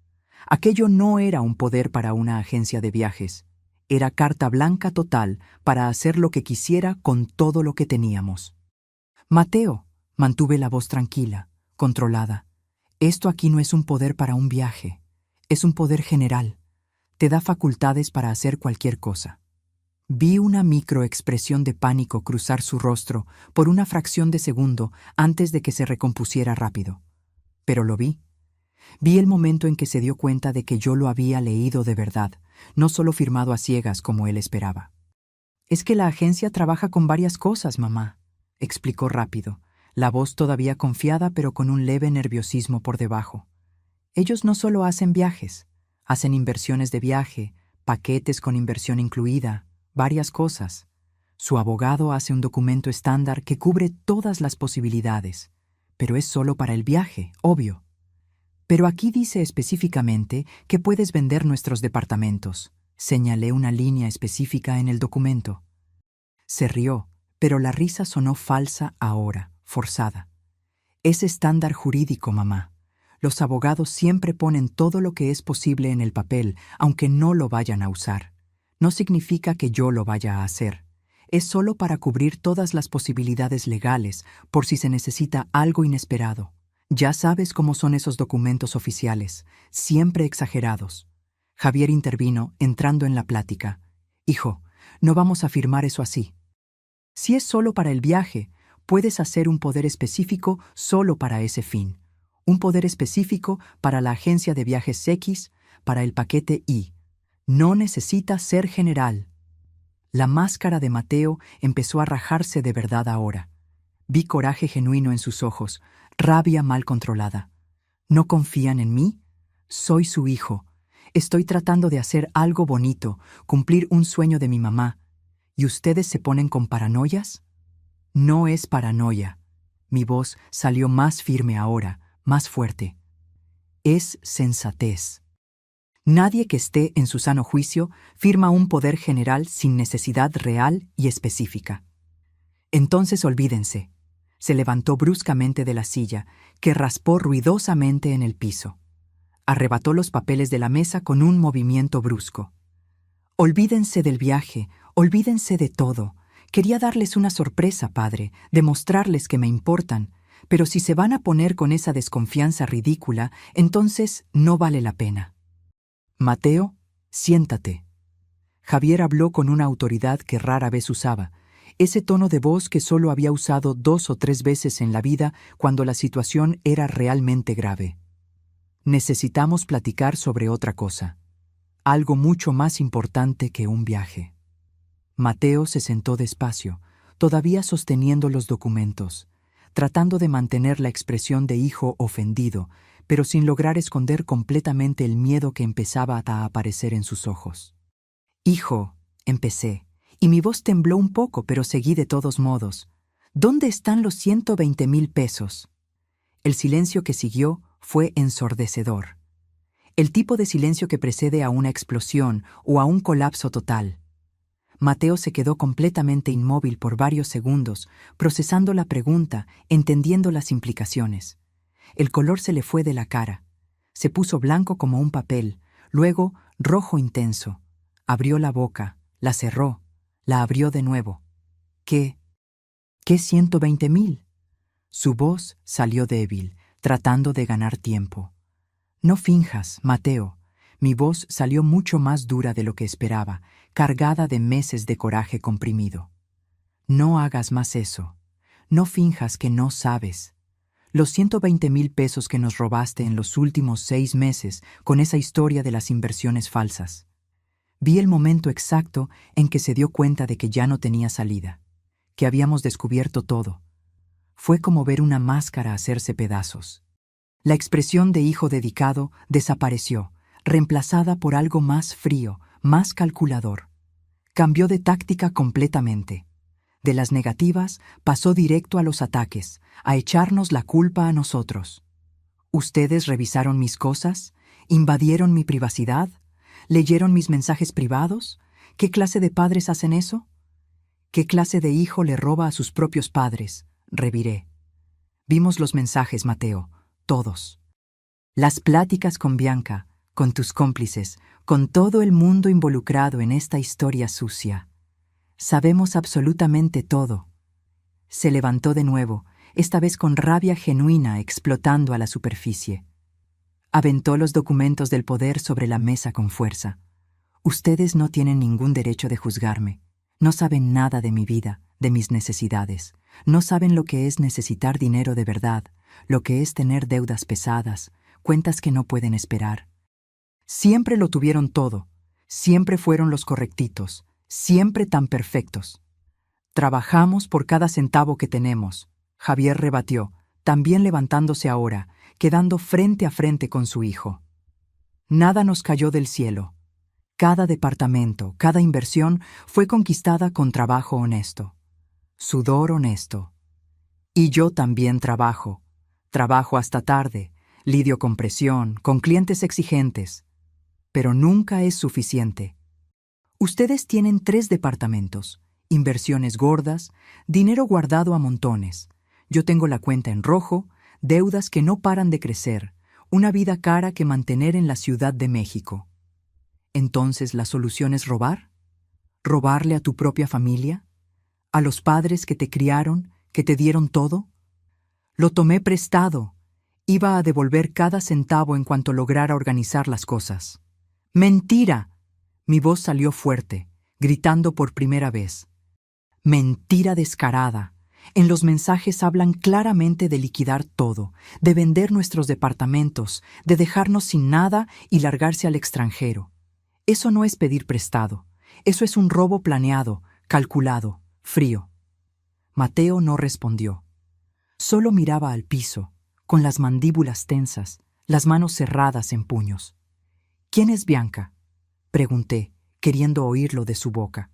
Aquello no era un poder para una agencia de viajes. Era carta blanca total para hacer lo que quisiera con todo lo que teníamos. Mateo, mantuve la voz tranquila, controlada. Esto aquí no es un poder para un viaje. Es un poder general. Te da facultades para hacer cualquier cosa. Vi una microexpresión de pánico cruzar su rostro por una fracción de segundo antes de que se recompusiera rápido. Pero lo vi. Vi el momento en que se dio cuenta de que yo lo había leído de verdad, no solo firmado a ciegas como él esperaba. Es que la agencia trabaja con varias cosas, mamá, explicó rápido, la voz todavía confiada pero con un leve nerviosismo por debajo. Ellos no solo hacen viajes, hacen inversiones de viaje, paquetes con inversión incluida, varias cosas. Su abogado hace un documento estándar que cubre todas las posibilidades, pero es solo para el viaje, obvio. Pero aquí dice específicamente que puedes vender nuestros departamentos. Señalé una línea específica en el documento. Se rió, pero la risa sonó falsa ahora, forzada. Es estándar jurídico, mamá. Los abogados siempre ponen todo lo que es posible en el papel, aunque no lo vayan a usar. No significa que yo lo vaya a hacer. Es solo para cubrir todas las posibilidades legales, por si se necesita algo inesperado. Ya sabes cómo son esos documentos oficiales, siempre exagerados. Javier intervino, entrando en la plática. Hijo, no vamos a firmar eso así. Si es solo para el viaje, puedes hacer un poder específico solo para ese fin. Un poder específico para la agencia de viajes X, para el paquete Y. No necesita ser general. La máscara de Mateo empezó a rajarse de verdad ahora. Vi coraje genuino en sus ojos, rabia mal controlada. ¿No confían en mí? Soy su hijo. Estoy tratando de hacer algo bonito, cumplir un sueño de mi mamá. ¿Y ustedes se ponen con paranoias? No es paranoia. Mi voz salió más firme ahora, más fuerte. Es sensatez. Nadie que esté en su sano juicio firma un poder general sin necesidad real y específica. Entonces olvídense. Se levantó bruscamente de la silla, que raspó ruidosamente en el piso. Arrebató los papeles de la mesa con un movimiento brusco. Olvídense del viaje, olvídense de todo. Quería darles una sorpresa, padre, demostrarles que me importan, pero si se van a poner con esa desconfianza ridícula, entonces no vale la pena. Mateo, siéntate. Javier habló con una autoridad que rara vez usaba, ese tono de voz que solo había usado 2 o 3 veces en la vida cuando la situación era realmente grave. Necesitamos platicar sobre otra cosa, algo mucho más importante que un viaje. Mateo se sentó despacio, todavía sosteniendo los documentos, tratando de mantener la expresión de hijo ofendido, pero sin lograr esconder completamente el miedo que empezaba a aparecer en sus ojos. Hijo, empecé, y mi voz tembló un poco, pero seguí de todos modos. ¿Dónde están los 120,000 pesos? El silencio que siguió fue ensordecedor. El tipo de silencio que precede a una explosión o a un colapso total. Mateo se quedó completamente inmóvil por varios segundos, procesando la pregunta, entendiendo las implicaciones. El color se le fue de la cara. Se puso blanco como un papel, luego rojo intenso. Abrió la boca, la cerró, La abrió de nuevo. ¿Qué? ¿Qué 120,000? Su voz salió débil, tratando de ganar tiempo. No finjas, Mateo. Mi voz salió mucho más dura de lo que esperaba, cargada de meses de coraje comprimido. No hagas más eso. No finjas que no sabes. Los 120,000 pesos que nos robaste en los últimos 6 meses con esa historia de las inversiones falsas. Vi el momento exacto en que se dio cuenta de que ya no tenía salida, que habíamos descubierto todo. Fue como ver una máscara hacerse pedazos. La expresión de hijo dedicado desapareció, reemplazada por algo más frío, más calculador. Cambió de táctica completamente. De las negativas pasó directo a los ataques, a echarnos la culpa a nosotros. ¿Ustedes revisaron mis cosas? ¿Invadieron mi privacidad? ¿Leyeron mis mensajes privados? ¿Qué clase de padres hacen eso? ¿Qué clase de hijo le roba a sus propios padres? Reviré. Vimos los mensajes, Mateo, todos. Las pláticas con Bianca, con tus cómplices, con todo el mundo involucrado en esta historia sucia. Sabemos absolutamente todo. Se levantó de nuevo, esta vez con rabia genuina explotando a la superficie. Aventó los documentos del poder sobre la mesa con fuerza. Ustedes no tienen ningún derecho de juzgarme. No saben nada de mi vida, de mis necesidades. No saben lo que es necesitar dinero de verdad, lo que es tener deudas pesadas, cuentas que no pueden esperar. Siempre lo tuvieron todo. Siempre fueron los correctitos. Siempre tan perfectos. Trabajamos por cada centavo que tenemos. Javier rebatió, también levantándose ahora, quedando frente a frente con su hijo. Nada nos cayó del cielo. Cada departamento, cada inversión fue conquistada con trabajo honesto. Sudor honesto. Y yo también trabajo. Trabajo hasta tarde, lidio con presión, con clientes exigentes. Pero nunca es suficiente. Ustedes tienen 3 departamentos, inversiones gordas, dinero guardado a montones. Yo tengo la cuenta en rojo, deudas que no paran de crecer, una vida cara que mantener en la Ciudad de México. Entonces, ¿la solución es robar? ¿Robarle a tu propia familia? ¿A los padres que te criaron, que te dieron todo? Lo tomé prestado. Iba a devolver cada centavo en cuanto lograra organizar las cosas. ¡Mentira! Mi voz salió fuerte, gritando por primera vez. Mentira descarada. En los mensajes hablan claramente de liquidar todo, de vender nuestros departamentos, de dejarnos sin nada y largarse al extranjero. Eso no es pedir prestado. Eso es un robo planeado, calculado, frío. Mateo no respondió. Solo miraba al piso, con las mandíbulas tensas, las manos cerradas en puños. ¿Quién es Bianca?, pregunté, queriendo oírlo de su boca.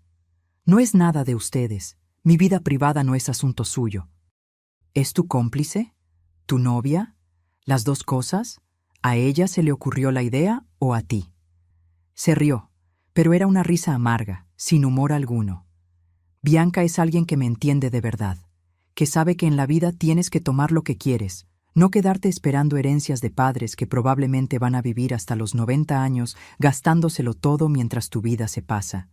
No es nada de ustedes. Mi vida privada no es asunto suyo. ¿Es tu cómplice? ¿Tu novia? ¿Las dos cosas? ¿A ella se le ocurrió la idea o a ti? Se rió, pero era una risa amarga, sin humor alguno. Bianca es alguien que me entiende de verdad, que sabe que en la vida tienes que tomar lo que quieres, no quedarte esperando herencias de padres que probablemente van a vivir hasta los 90 años gastándoselo todo mientras tu vida se pasa.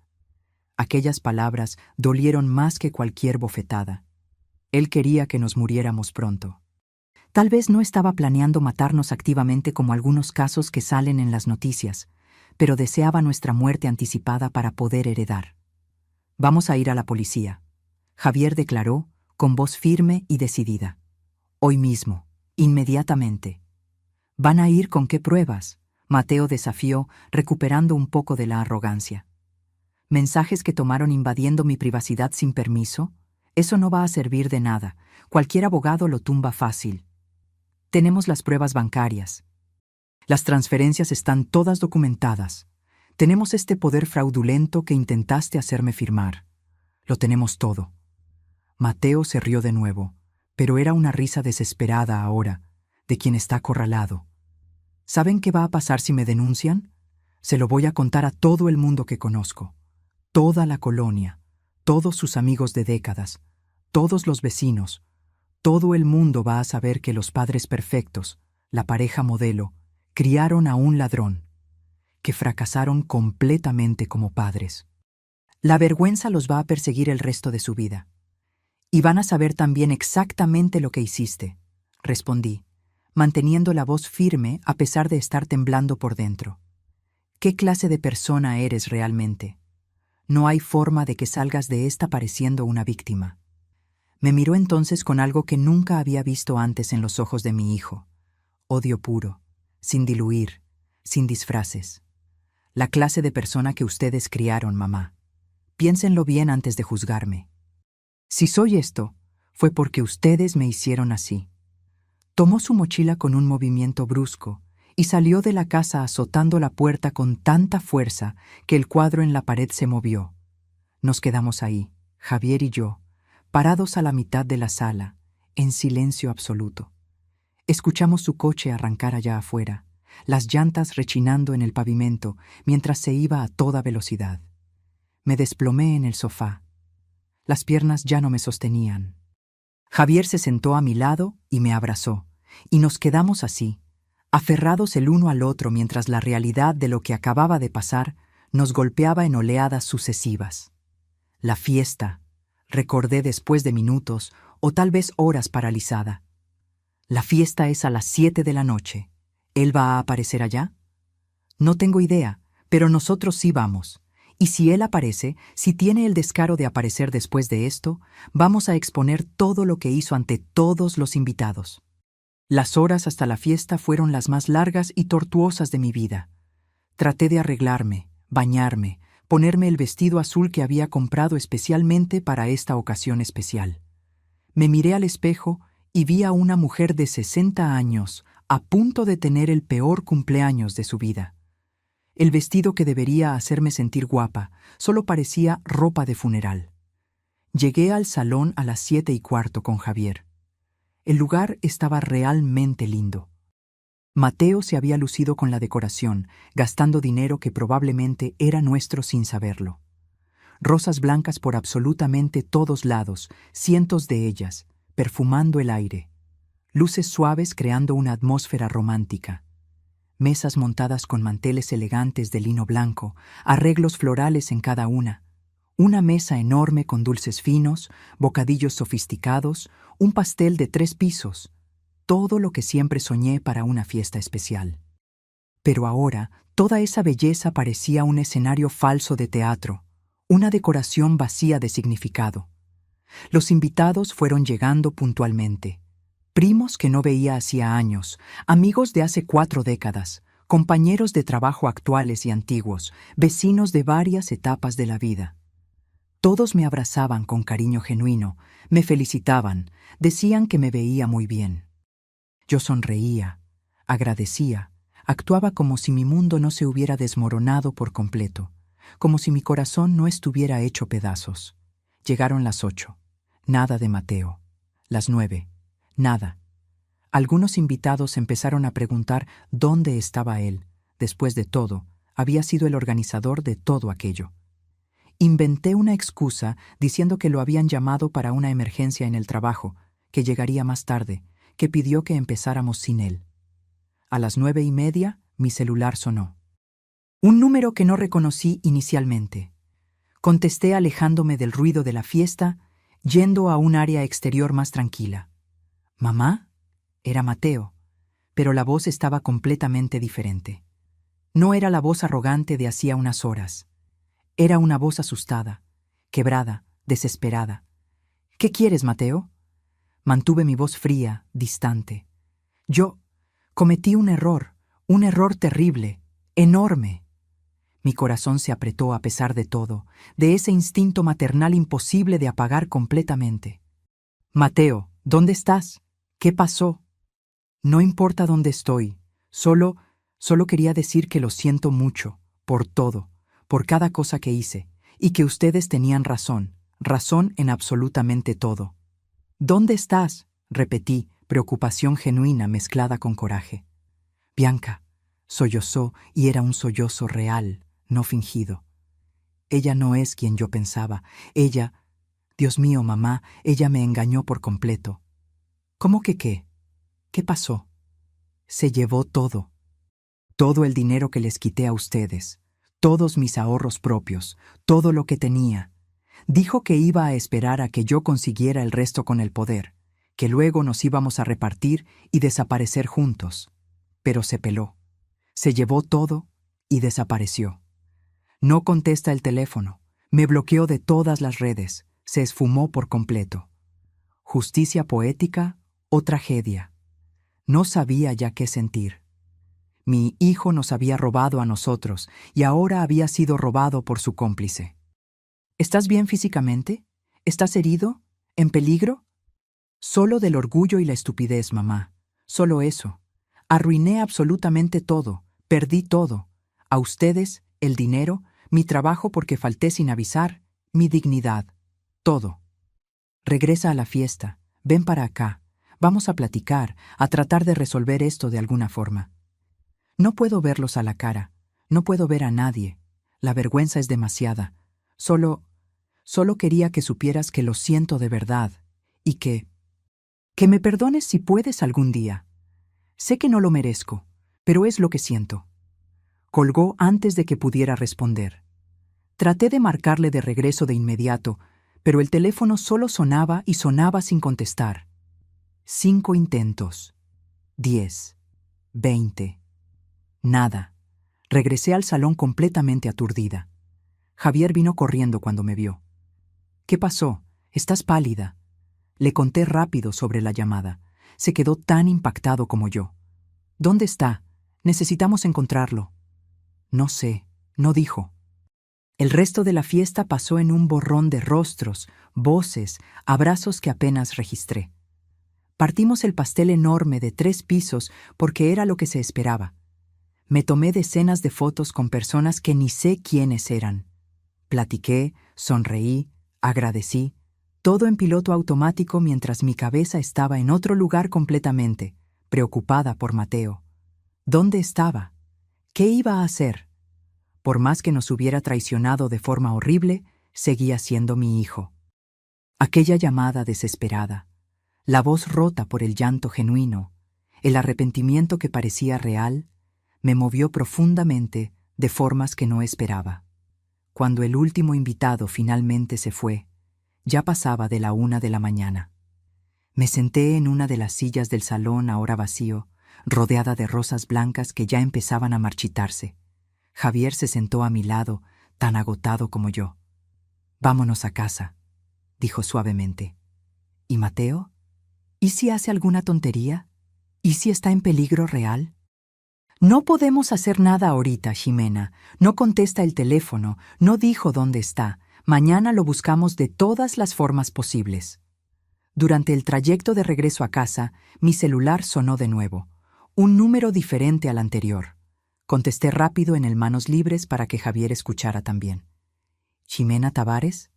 Aquellas palabras dolieron más que cualquier bofetada. Él quería que nos muriéramos pronto. Tal vez no estaba planeando matarnos activamente como algunos casos que salen en las noticias, pero deseaba nuestra muerte anticipada para poder heredar. Vamos a ir a la policía, Javier declaró, con voz firme y decidida. Hoy mismo, inmediatamente. ¿Van a ir con qué pruebas?, Mateo desafió, recuperando un poco de la arrogancia. ¿Mensajes que tomaron invadiendo mi privacidad sin permiso? Eso no va a servir de nada. Cualquier abogado lo tumba fácil. Tenemos las pruebas bancarias. Las transferencias están todas documentadas. Tenemos este poder fraudulento que intentaste hacerme firmar. Lo tenemos todo. Mateo se rió de nuevo, pero era una risa desesperada ahora, de quien está acorralado. ¿Saben qué va a pasar si me denuncian? Se lo voy a contar a todo el mundo que conozco. Toda la colonia, todos sus amigos de décadas, todos los vecinos, todo el mundo va a saber que los padres perfectos, la pareja modelo, criaron a un ladrón, que fracasaron completamente como padres. La vergüenza los va a perseguir el resto de su vida. Y van a saber también exactamente lo que hiciste, respondí, manteniendo la voz firme a pesar de estar temblando por dentro. ¿Qué clase de persona eres realmente? No hay forma de que salgas de esta pareciendo una víctima. Me miró entonces con algo que nunca había visto antes en los ojos de mi hijo. Odio puro, sin diluir, sin disfraces. La clase de persona que ustedes criaron, mamá. Piénsenlo bien antes de juzgarme. Si soy esto, fue porque ustedes me hicieron así. Tomó su mochila con un movimiento brusco y salió de la casa azotando la puerta con tanta fuerza que el cuadro en la pared se movió. Nos quedamos ahí, Javier y yo, parados a la mitad de la sala, en silencio absoluto. Escuchamos su coche arrancar allá afuera, las llantas rechinando en el pavimento mientras se iba a toda velocidad. Me desplomé en el sofá. Las piernas ya no me sostenían. Javier se sentó a mi lado y me abrazó, y nos quedamos así, aferrados el uno al otro mientras la realidad de lo que acababa de pasar nos golpeaba en oleadas sucesivas. La fiesta, recordé después de minutos o tal vez horas paralizada. La fiesta es a las 7 de la noche. ¿Él va a aparecer allá? No tengo idea, pero nosotros sí vamos. Y si él aparece, si tiene el descaro de aparecer después de esto, vamos a exponer todo lo que hizo ante todos los invitados. Las horas hasta la fiesta fueron las más largas y tortuosas de mi vida. Traté de arreglarme, bañarme, ponerme el vestido azul que había comprado especialmente para esta ocasión especial. Me miré al espejo y vi a una mujer de 60 años a punto de tener el peor cumpleaños de su vida. El vestido que debería hacerme sentir guapa solo parecía ropa de funeral. Llegué al salón a las 7:15 con Javier. El lugar estaba realmente lindo. Mateo se había lucido con la decoración, gastando dinero que probablemente era nuestro sin saberlo. Rosas blancas por absolutamente todos lados, cientos de ellas, perfumando el aire. Luces suaves creando una atmósfera romántica. Mesas montadas con manteles elegantes de lino blanco, arreglos florales en cada una. Una mesa enorme con dulces finos, bocadillos sofisticados, un pastel de 3 pisos. Todo lo que siempre soñé para una fiesta especial. Pero ahora, toda esa belleza parecía un escenario falso de teatro, una decoración vacía de significado. Los invitados fueron llegando puntualmente. Primos que no veía hacía años, amigos de hace 4 décadas, compañeros de trabajo actuales y antiguos, vecinos de varias etapas de la vida. Todos me abrazaban con cariño genuino, me felicitaban, decían que me veía muy bien. Yo sonreía, agradecía, actuaba como si mi mundo no se hubiera desmoronado por completo, como si mi corazón no estuviera hecho pedazos. Llegaron las 8. Nada de Mateo. Las 9. Nada. Algunos invitados empezaron a preguntar dónde estaba él. Después de todo, había sido el organizador de todo aquello. Inventé una excusa diciendo que lo habían llamado para una emergencia en el trabajo, que llegaría más tarde, que pidió que empezáramos sin él. A las 9:30, mi celular sonó. Un número que no reconocí inicialmente. Contesté alejándome del ruido de la fiesta, yendo a un área exterior más tranquila. ¿Mamá? Era Mateo, pero la voz estaba completamente diferente. No era la voz arrogante de hacía unas horas. Era una voz asustada, quebrada, desesperada. ¿Qué quieres, Mateo? Mantuve mi voz fría, distante. Yo cometí un error terrible, enorme. Mi corazón se apretó a pesar de todo, de ese instinto maternal imposible de apagar completamente. Mateo, ¿dónde estás? ¿Qué pasó? No importa dónde estoy, solo quería decir que lo siento mucho, por todo, por cada cosa que hice, y que ustedes tenían razón en absolutamente todo. ¿Dónde estás? Repetí, preocupación genuina mezclada con coraje. Bianca, sollozó, y era un sollozo real, no fingido. Ella no es quien yo pensaba. Ella, Dios mío, mamá, ella me engañó por completo. ¿Cómo que qué? ¿Qué pasó? Se llevó todo. Todo el dinero que les quité a ustedes. todos mis ahorros propios, todo lo que tenía. Dijo que iba a esperar a que yo consiguiera el resto con el poder, que luego nos íbamos a repartir y desaparecer juntos. Pero se peló. Se llevó todo y desapareció. No contesta el teléfono. Me bloqueó de todas las redes. Se esfumó por completo. ¿Justicia poética o tragedia? No sabía ya qué sentir. Mi hijo nos había robado a nosotros y ahora había sido robado por su cómplice. ¿Estás bien físicamente? ¿Estás herido? ¿En peligro? Solo del orgullo y la estupidez, mamá. Solo eso. Arruiné absolutamente todo. Perdí todo. A ustedes, el dinero, mi trabajo porque falté sin avisar, mi dignidad. Todo. Regresa a la fiesta. Ven para acá. Vamos a platicar, a tratar de resolver esto de alguna forma. No puedo verlos a la cara. No puedo ver a nadie. La vergüenza es demasiada. Solo quería que supieras que lo siento de verdad y que me perdones si puedes algún día. Sé que no lo merezco, pero es lo que siento. Colgó antes de que pudiera responder. Traté de marcarle de regreso de inmediato, pero el teléfono solo sonaba y sonaba sin contestar. 5 intentos. 10. 20. Nada. Regresé al salón completamente aturdida. Javier vino corriendo cuando me vio. ¿Qué pasó? Estás pálida. Le conté rápido sobre la llamada. Se quedó tan impactado como yo. ¿Dónde está? Necesitamos encontrarlo. No sé, no dijo. El resto de la fiesta pasó en un borrón de rostros, voces, abrazos que apenas registré. Partimos el pastel enorme de 3 pisos porque era lo que se esperaba. Me tomé decenas de fotos con personas que ni sé quiénes eran. Platiqué, sonreí, agradecí, todo en piloto automático mientras mi cabeza estaba en otro lugar completamente, preocupada por Mateo. ¿Dónde estaba? ¿Qué iba a hacer? Por más que nos hubiera traicionado de forma horrible, seguía siendo mi hijo. Aquella llamada desesperada, la voz rota por el llanto genuino, el arrepentimiento que parecía real, me movió profundamente de formas que no esperaba. Cuando el último invitado finalmente se fue, ya pasaba de la 1 de la mañana. Me senté en una de las sillas del salón ahora vacío, rodeada de rosas blancas que ya empezaban a marchitarse. Javier se sentó a mi lado, tan agotado como yo. «Vámonos a casa», dijo suavemente. «¿Y Mateo? ¿Y si hace alguna tontería? ¿Y si está en peligro real?» «No podemos hacer nada ahorita, Ximena. No contesta el teléfono, no dijo dónde está. Mañana lo buscamos de todas las formas posibles». Durante el trayecto de regreso a casa, mi celular sonó de nuevo. Un número diferente al anterior. Contesté rápido en el manos libres para que Javier escuchara también. «¿Ximena Tavares?»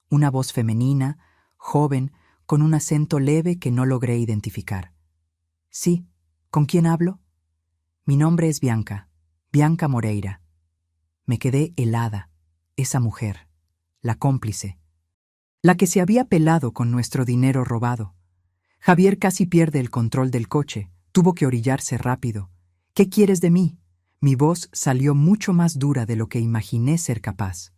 Una voz femenina, joven, con un acento leve que no logré identificar. «Sí, ¿con quién hablo?» «Mi nombre es Bianca, Bianca Moreira». Me quedé helada. Esa mujer, la cómplice, la que se había pelado con nuestro dinero robado. Javier casi pierde el control del coche, tuvo que orillarse rápido. «¿Qué quieres de mí?» Mi voz salió mucho más dura de lo que imaginé ser capaz.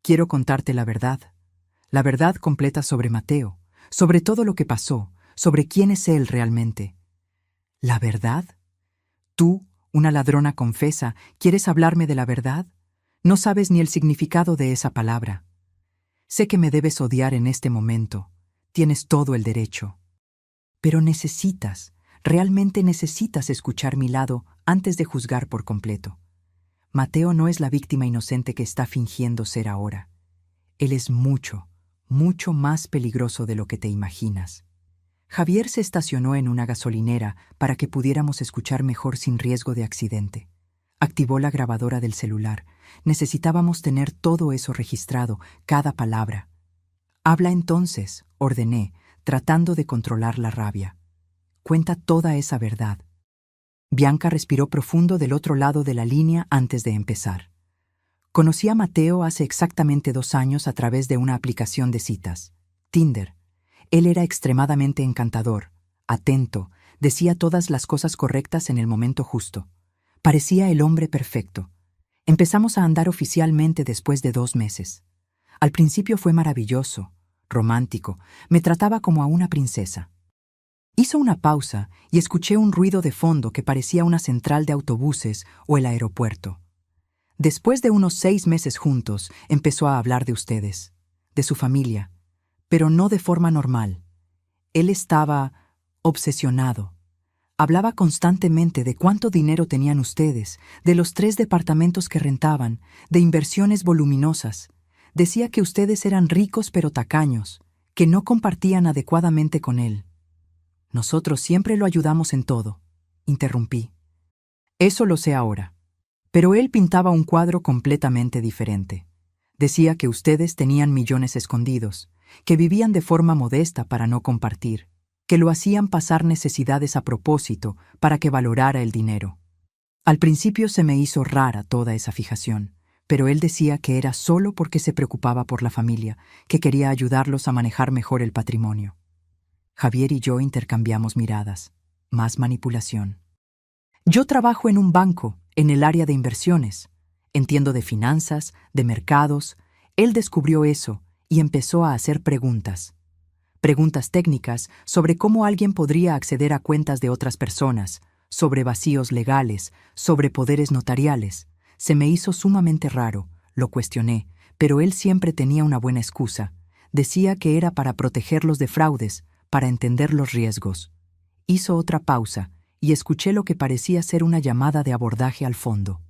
«Quiero contarte la verdad completa sobre Mateo, sobre todo lo que pasó, sobre quién es él realmente». «¿La verdad? Tú, una ladrona confesa, ¿quieres hablarme de la verdad? No sabes ni el significado de esa palabra. Sé que me debes odiar en este momento. Tienes todo el derecho. Pero realmente necesitas escuchar mi lado antes de juzgar por completo. Mateo no es la víctima inocente que está fingiendo ser ahora. Él es mucho, mucho más peligroso de lo que te imaginas». Javier se estacionó en una gasolinera para que pudiéramos escuchar mejor sin riesgo de accidente. Activó la grabadora del celular. Necesitábamos tener todo eso registrado, cada palabra. «Habla entonces», ordené, tratando de controlar la rabia. «Cuenta toda esa verdad». Bianca respiró profundo del otro lado de la línea antes de empezar. «Conocí a Mateo hace exactamente 2 años a través de una aplicación de citas, Tinder. Él era extremadamente encantador, atento, decía todas las cosas correctas en el momento justo. Parecía el hombre perfecto. Empezamos a andar oficialmente después de 2 meses. Al principio fue maravilloso, romántico, me trataba como a una princesa. Hizo una pausa y escuché un ruido de fondo que parecía una central de autobuses o el aeropuerto. Después de unos 6 meses juntos, empezó a hablar de ustedes, de su familia, pero no de forma normal. Él estaba obsesionado. Hablaba constantemente de cuánto dinero tenían ustedes, de los 3 departamentos que rentaban, de inversiones voluminosas. Decía que ustedes eran ricos pero tacaños, que no compartían adecuadamente con él. Nosotros siempre lo ayudamos en todo, interrumpí. Eso lo sé ahora. Pero él pintaba un cuadro completamente diferente. Decía que ustedes tenían millones escondidos, que vivían de forma modesta para no compartir, que lo hacían pasar necesidades a propósito para que valorara el dinero. Al principio se me hizo rara toda esa fijación, pero él decía que era solo porque se preocupaba por la familia, que quería ayudarlos a manejar mejor el patrimonio. Javier y yo intercambiamos miradas. Más manipulación. Yo trabajo en un banco, en el área de inversiones. Entiendo de finanzas, de mercados. Él descubrió eso y empezó a hacer preguntas. Preguntas técnicas sobre cómo alguien podría acceder a cuentas de otras personas, sobre vacíos legales, sobre poderes notariales. Se me hizo sumamente raro, lo cuestioné, pero él siempre tenía una buena excusa. Decía que era para protegerlos de fraudes, para entender los riesgos. Hizo otra pausa y escuché lo que parecía ser una llamada de abordaje al fondo.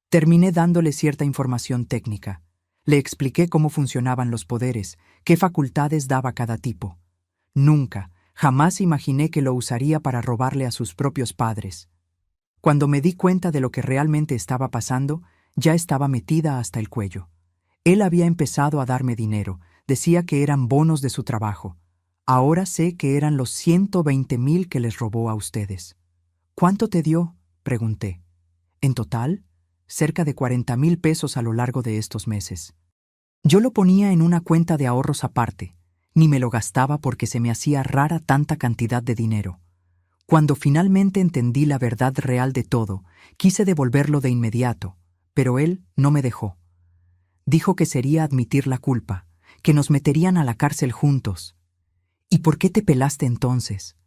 Terminé dándole cierta información técnica. Le expliqué cómo funcionaban los poderes, qué facultades daba cada tipo. Nunca, jamás imaginé que lo usaría para robarle a sus propios padres. Cuando me di cuenta de lo que realmente estaba pasando, ya estaba metida hasta el cuello. Él había empezado a darme dinero, decía que eran bonos de su trabajo. Ahora sé que eran los 120,000 que les robó a ustedes. ¿Cuánto te dio?, pregunté. En total, cerca de 40,000 pesos a lo largo de estos meses. Yo lo ponía en una cuenta de ahorros aparte, ni me lo gastaba porque se me hacía rara tanta cantidad de dinero. Cuando finalmente entendí la verdad real de todo, quise devolverlo de inmediato, pero él no me dejó. Dijo que sería admitir la culpa, que nos meterían a la cárcel juntos. ¿Y por qué te pelaste entonces?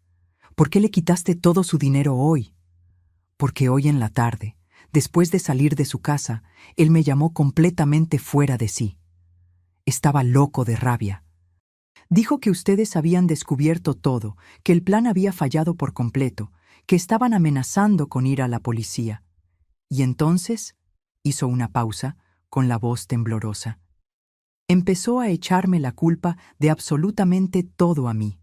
¿Por qué le quitaste todo su dinero hoy? Porque hoy en la tarde, después de salir de su casa, él me llamó completamente fuera de sí. Estaba loco de rabia. Dijo que ustedes habían descubierto todo, que el plan había fallado por completo, que estaban amenazando con ir a la policía. Y entonces hizo una pausa, con la voz temblorosa. Empezó a echarme la culpa de absolutamente todo a mí.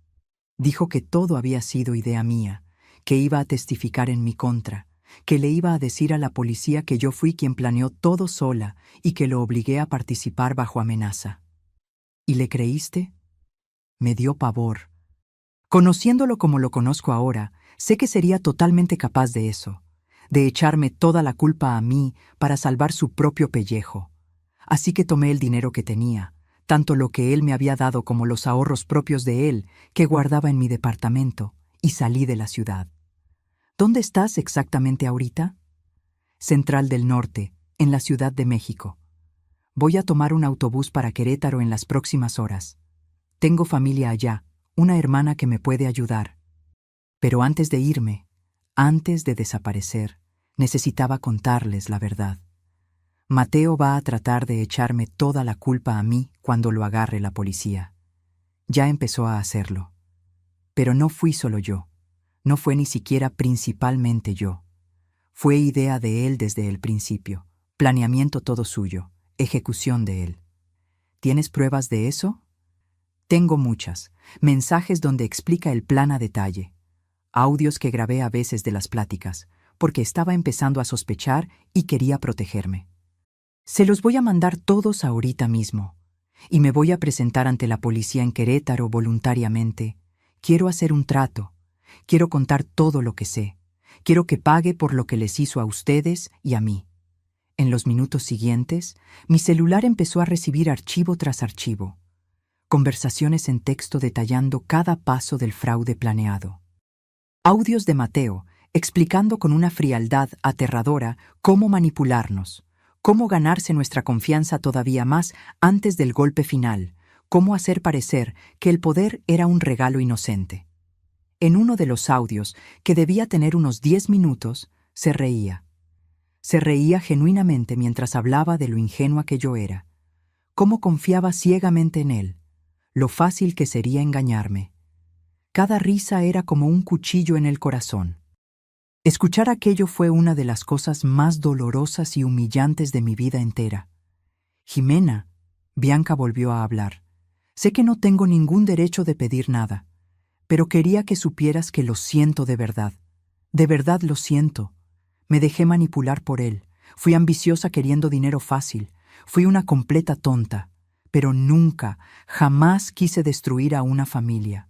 Dijo que todo había sido idea mía, que iba a testificar en mi contra, que le iba a decir a la policía que yo fui quien planeó todo sola y que lo obligué a participar bajo amenaza. ¿Y le creíste? Me dio pavor. Conociéndolo como lo conozco ahora, sé que sería totalmente capaz de eso, de echarme toda la culpa a mí para salvar su propio pellejo. Así que tomé el dinero que tenía, tanto lo que él me había dado como los ahorros propios de él que guardaba en mi departamento, y salí de la ciudad. ¿Dónde estás exactamente ahorita? Central del Norte, en la Ciudad de México. Voy a tomar un autobús para Querétaro en las próximas horas. Tengo familia allá, una hermana que me puede ayudar. Pero antes de irme, antes de desaparecer, necesitaba contarles la verdad. Mateo va a tratar de echarme toda la culpa a mí cuando lo agarre la policía. Ya empezó a hacerlo. Pero no fui solo yo. No fue ni siquiera principalmente yo. Fue idea de él desde el principio, planeamiento todo suyo, ejecución de él. ¿Tienes pruebas de eso? Tengo muchas, mensajes donde explica el plan a detalle, audios que grabé a veces de las pláticas, porque estaba empezando a sospechar y quería protegerme. Se los voy a mandar todos ahorita mismo, y me voy a presentar ante la policía en Querétaro voluntariamente. Quiero hacer un trato, quiero contar todo lo que sé, quiero que pague por lo que les hizo a ustedes y a mí. En los minutos siguientes, mi celular empezó a recibir archivo tras archivo, conversaciones en texto detallando cada paso del fraude planeado. Audios de Mateo explicando con una frialdad aterradora cómo manipularnos, Cómo ganarse nuestra confianza todavía más antes del golpe final, cómo hacer parecer que el poder era un regalo inocente. En uno de los audios, que debía tener unos 10 minutos, se reía. Se reía genuinamente mientras hablaba de lo ingenua que yo era, cómo confiaba ciegamente en él, lo fácil que sería engañarme. Cada risa era como un cuchillo en el corazón. Escuchar aquello fue una de las cosas más dolorosas y humillantes de mi vida entera. Jimena, Bianca volvió a hablar. Sé que no tengo ningún derecho de pedir nada, pero quería que supieras que lo siento de verdad. De verdad lo siento. Me dejé manipular por él. Fui ambiciosa queriendo dinero fácil. Fui una completa tonta. Pero nunca, jamás quise destruir a una familia.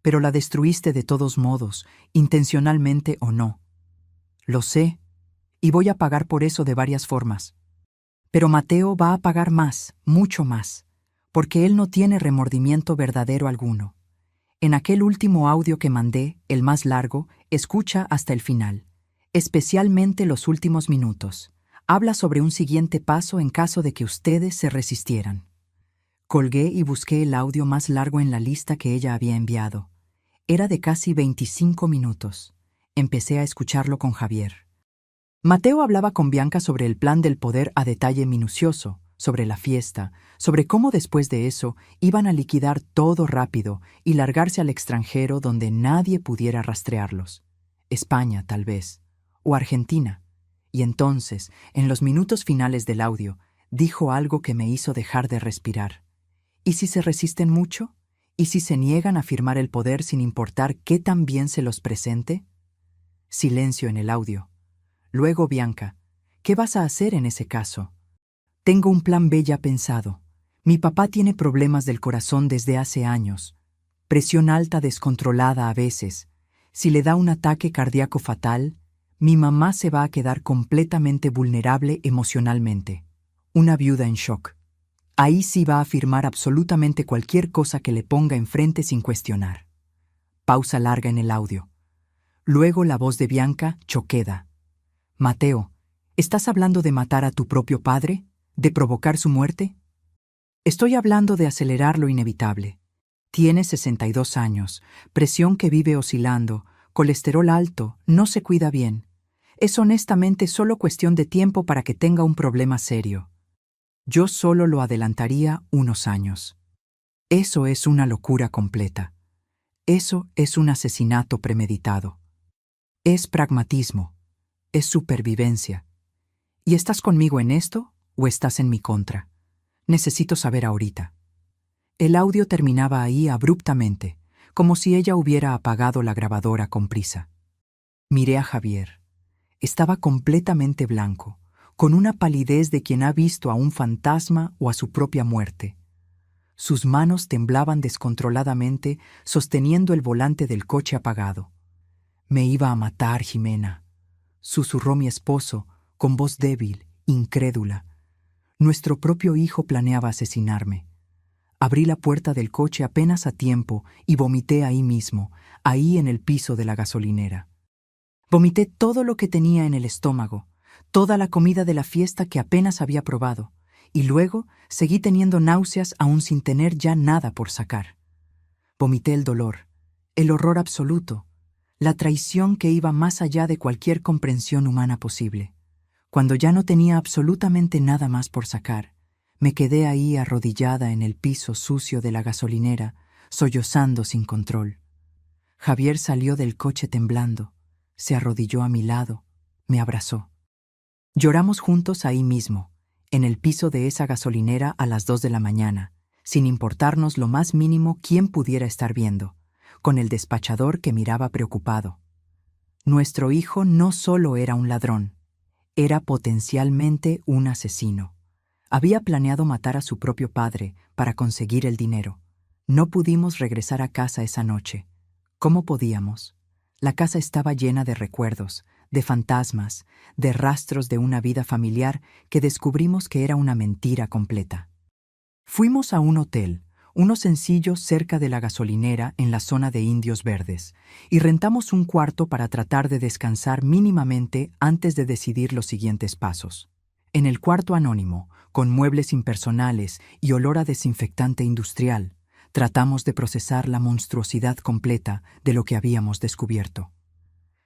Pero la destruiste de todos modos, intencionalmente o no. Lo sé, y voy a pagar por eso de varias formas. Pero Mateo va a pagar más, mucho más, porque él no tiene remordimiento verdadero alguno. En aquel último audio que mandé, el más largo, escucha hasta el final, especialmente los últimos minutos. Habla sobre un siguiente paso en caso de que ustedes se resistieran. Colgué y busqué el audio más largo en la lista que ella había enviado. Era de casi 25 minutos. Empecé a escucharlo con Javier. Mateo hablaba con Bianca sobre el plan del poder a detalle minucioso, sobre la fiesta, sobre cómo después de eso iban a liquidar todo rápido y largarse al extranjero donde nadie pudiera rastrearlos. España, tal vez, o Argentina. Y entonces, en los minutos finales del audio, dijo algo que me hizo dejar de respirar. ¿Y si se resisten mucho? ¿Y si se niegan a firmar el poder sin importar qué tan bien se los presente? Silencio en el audio. Luego, Bianca, ¿qué vas a hacer en ese caso? Tengo un plan B ya pensado. Mi papá tiene problemas del corazón desde hace años. Presión alta descontrolada a veces. Si le da un ataque cardíaco fatal, mi mamá se va a quedar completamente vulnerable emocionalmente. Una viuda en shock. Ahí sí va a firmar absolutamente cualquier cosa que le ponga enfrente sin cuestionar. Pausa larga en el audio. Luego la voz de Bianca, choqueda. Mateo, ¿estás hablando de matar a tu propio padre? ¿De provocar su muerte? Estoy hablando de acelerar lo inevitable. Tiene 62 años, presión que vive oscilando, colesterol alto, no se cuida bien. Es honestamente solo cuestión de tiempo para que tenga un problema serio. Yo solo lo adelantaría unos años. Eso es una locura completa. Eso es un asesinato premeditado. Es pragmatismo. Es supervivencia. ¿Y estás conmigo en esto o estás en mi contra? Necesito saber ahorita. El audio terminaba ahí abruptamente, como si ella hubiera apagado la grabadora con prisa. Miré a Javier. Estaba completamente blanco, con una palidez de quien ha visto a un fantasma o a su propia muerte. Sus manos temblaban descontroladamente, sosteniendo el volante del coche apagado. Me iba a matar, Jimena, susurró mi esposo, con voz débil, incrédula. Nuestro propio hijo planeaba asesinarme. Abrí la puerta del coche apenas a tiempo y vomité ahí mismo, ahí en el piso de la gasolinera. Vomité todo lo que tenía en el estómago, toda la comida de la fiesta que apenas había probado, y luego seguí teniendo náuseas aún sin tener ya nada por sacar. Vomité el dolor, el horror absoluto, la traición que iba más allá de cualquier comprensión humana posible. Cuando ya no tenía absolutamente nada más por sacar, me quedé ahí arrodillada en el piso sucio de la gasolinera, sollozando sin control. Javier salió del coche temblando, se arrodilló a mi lado, me abrazó. Lloramos juntos ahí mismo, en el piso de esa gasolinera a las 2 de la mañana, sin importarnos lo más mínimo quién pudiera estar viendo, con el despachador que miraba preocupado. Nuestro hijo no solo era un ladrón, era potencialmente un asesino. Había planeado matar a su propio padre para conseguir el dinero. No pudimos regresar a casa esa noche. ¿Cómo podíamos? La casa estaba llena de recuerdos, de fantasmas, de rastros de una vida familiar que descubrimos que era una mentira completa. Fuimos a un hotel, uno sencillo cerca de la gasolinera en la zona de Indios Verdes, y rentamos un cuarto para tratar de descansar mínimamente antes de decidir los siguientes pasos. En el cuarto anónimo, con muebles impersonales y olor a desinfectante industrial, tratamos de procesar la monstruosidad completa de lo que habíamos descubierto.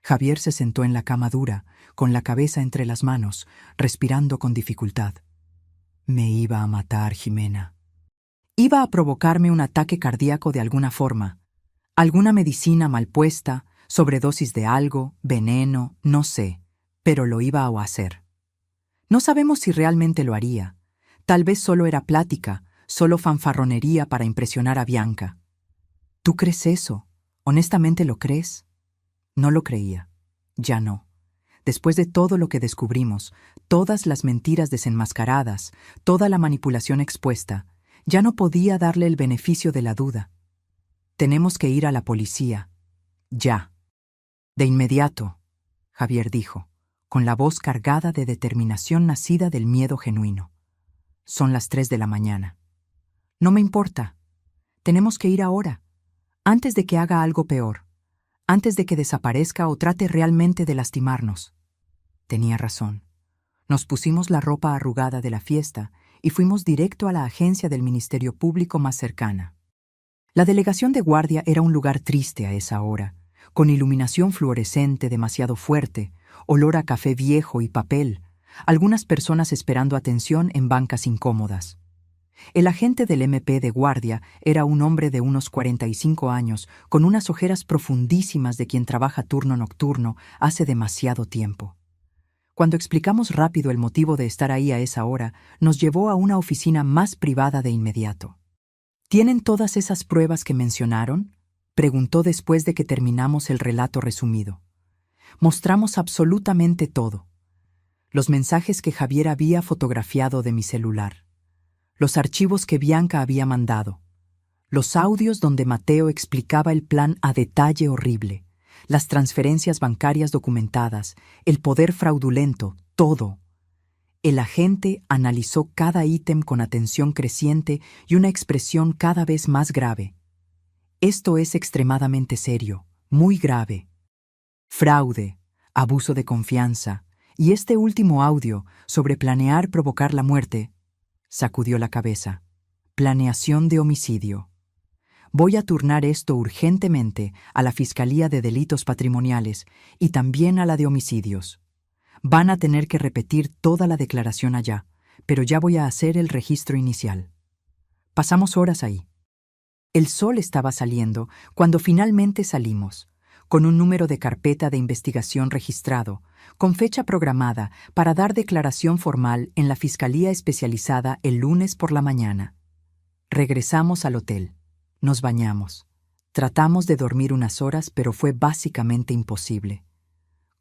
Javier se sentó en la cama dura, con la cabeza entre las manos, respirando con dificultad. Me iba a matar, Jimena. Iba a provocarme un ataque cardíaco de alguna forma. Alguna medicina mal puesta, sobredosis de algo, veneno, no sé, pero lo iba a hacer. No sabemos si realmente lo haría. Tal vez solo era plática, solo fanfarronería para impresionar a Bianca. ¿Tú crees eso? ¿Honestamente lo crees? No lo creía. Ya no. Después de todo lo que descubrimos, todas las mentiras desenmascaradas, toda la manipulación expuesta, ya no podía darle el beneficio de la duda. Tenemos que ir a la policía. Ya. De inmediato, Javier dijo, con la voz cargada de determinación nacida del miedo genuino. Son las 3 de la mañana. No me importa. Tenemos que ir ahora, antes de que haga algo peor, antes de que desaparezca o trate realmente de lastimarnos. Tenía razón. Nos pusimos la ropa arrugada de la fiesta y fuimos directo a la agencia del Ministerio Público más cercana. La delegación de guardia era un lugar triste a esa hora, con iluminación fluorescente demasiado fuerte, olor a café viejo y papel, algunas personas esperando atención en bancas incómodas. El agente del MP de guardia era un hombre de unos 45 años, con unas ojeras profundísimas de quien trabaja turno nocturno hace demasiado tiempo. Cuando explicamos rápido el motivo de estar ahí a esa hora, nos llevó a una oficina más privada de inmediato. ¿Tienen todas esas pruebas que mencionaron?, preguntó después de que terminamos el relato resumido. Mostramos absolutamente todo. Los mensajes que Javier había fotografiado de mi celular. Los archivos que Bianca había mandado. Los audios donde Mateo explicaba el plan a detalle horrible. Las transferencias bancarias documentadas, el poder fraudulento, todo. El agente analizó cada ítem con atención creciente y una expresión cada vez más grave. Esto es extremadamente serio, muy grave. Fraude, abuso de confianza, y este último audio sobre planear provocar la muerte, sacudió la cabeza. Planeación de homicidio. Voy a turnar esto urgentemente a la Fiscalía de Delitos Patrimoniales y también a la de homicidios. Van a tener que repetir toda la declaración allá, pero ya voy a hacer el registro inicial. Pasamos horas ahí. El sol estaba saliendo cuando finalmente salimos, con un número de carpeta de investigación registrado, con fecha programada para dar declaración formal en la Fiscalía Especializada el lunes por la mañana. Regresamos al hotel. Nos bañamos. Tratamos de dormir unas horas, pero fue básicamente imposible.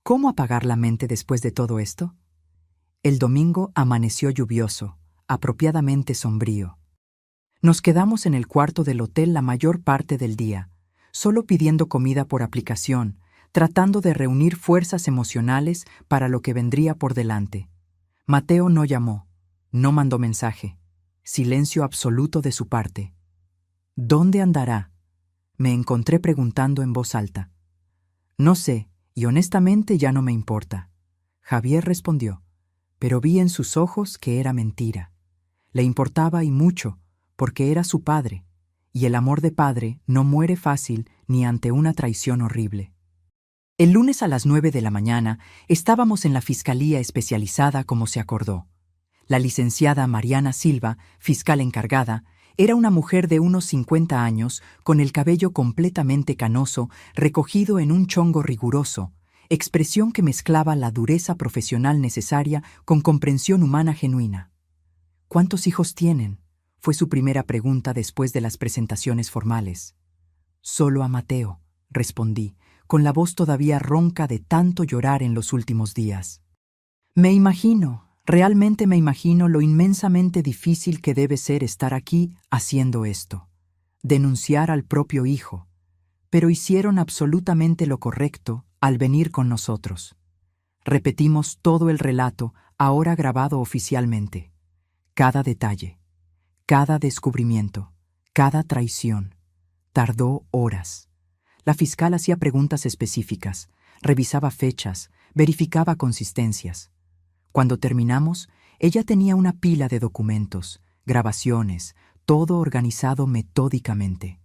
¿Cómo apagar la mente después de todo esto? El domingo amaneció lluvioso, apropiadamente sombrío. Nos quedamos en el cuarto del hotel la mayor parte del día, solo pidiendo comida por aplicación, tratando de reunir fuerzas emocionales para lo que vendría por delante. Mateo no llamó, no mandó mensaje. Silencio absoluto de su parte. ¿Dónde andará?, me encontré preguntando en voz alta. No sé, y honestamente ya no me importa. Javier respondió, pero vi en sus ojos que era mentira. Le importaba y mucho, porque era su padre, y el amor de padre no muere fácil ni ante una traición horrible. El lunes a las 9 de la mañana estábamos en la Fiscalía Especializada como se acordó. La licenciada Mariana Silva, fiscal encargada, era una mujer de unos 50 años, con el cabello completamente canoso, recogido en un chongo riguroso, expresión que mezclaba la dureza profesional necesaria con comprensión humana genuina. ¿Cuántos hijos tienen?, fue su primera pregunta después de las presentaciones formales. Solo a Mateo, respondí, con la voz todavía ronca de tanto llorar en los últimos días. Realmente me imagino lo inmensamente difícil que debe ser estar aquí haciendo esto. Denunciar al propio hijo. Pero hicieron absolutamente lo correcto al venir con nosotros. Repetimos todo el relato, ahora grabado oficialmente. Cada detalle, cada descubrimiento, cada traición. Tardó horas. La fiscal hacía preguntas específicas, revisaba fechas, verificaba consistencias. Cuando terminamos, Ella tenía una pila de documentos, grabaciones, todo organizado metódicamente.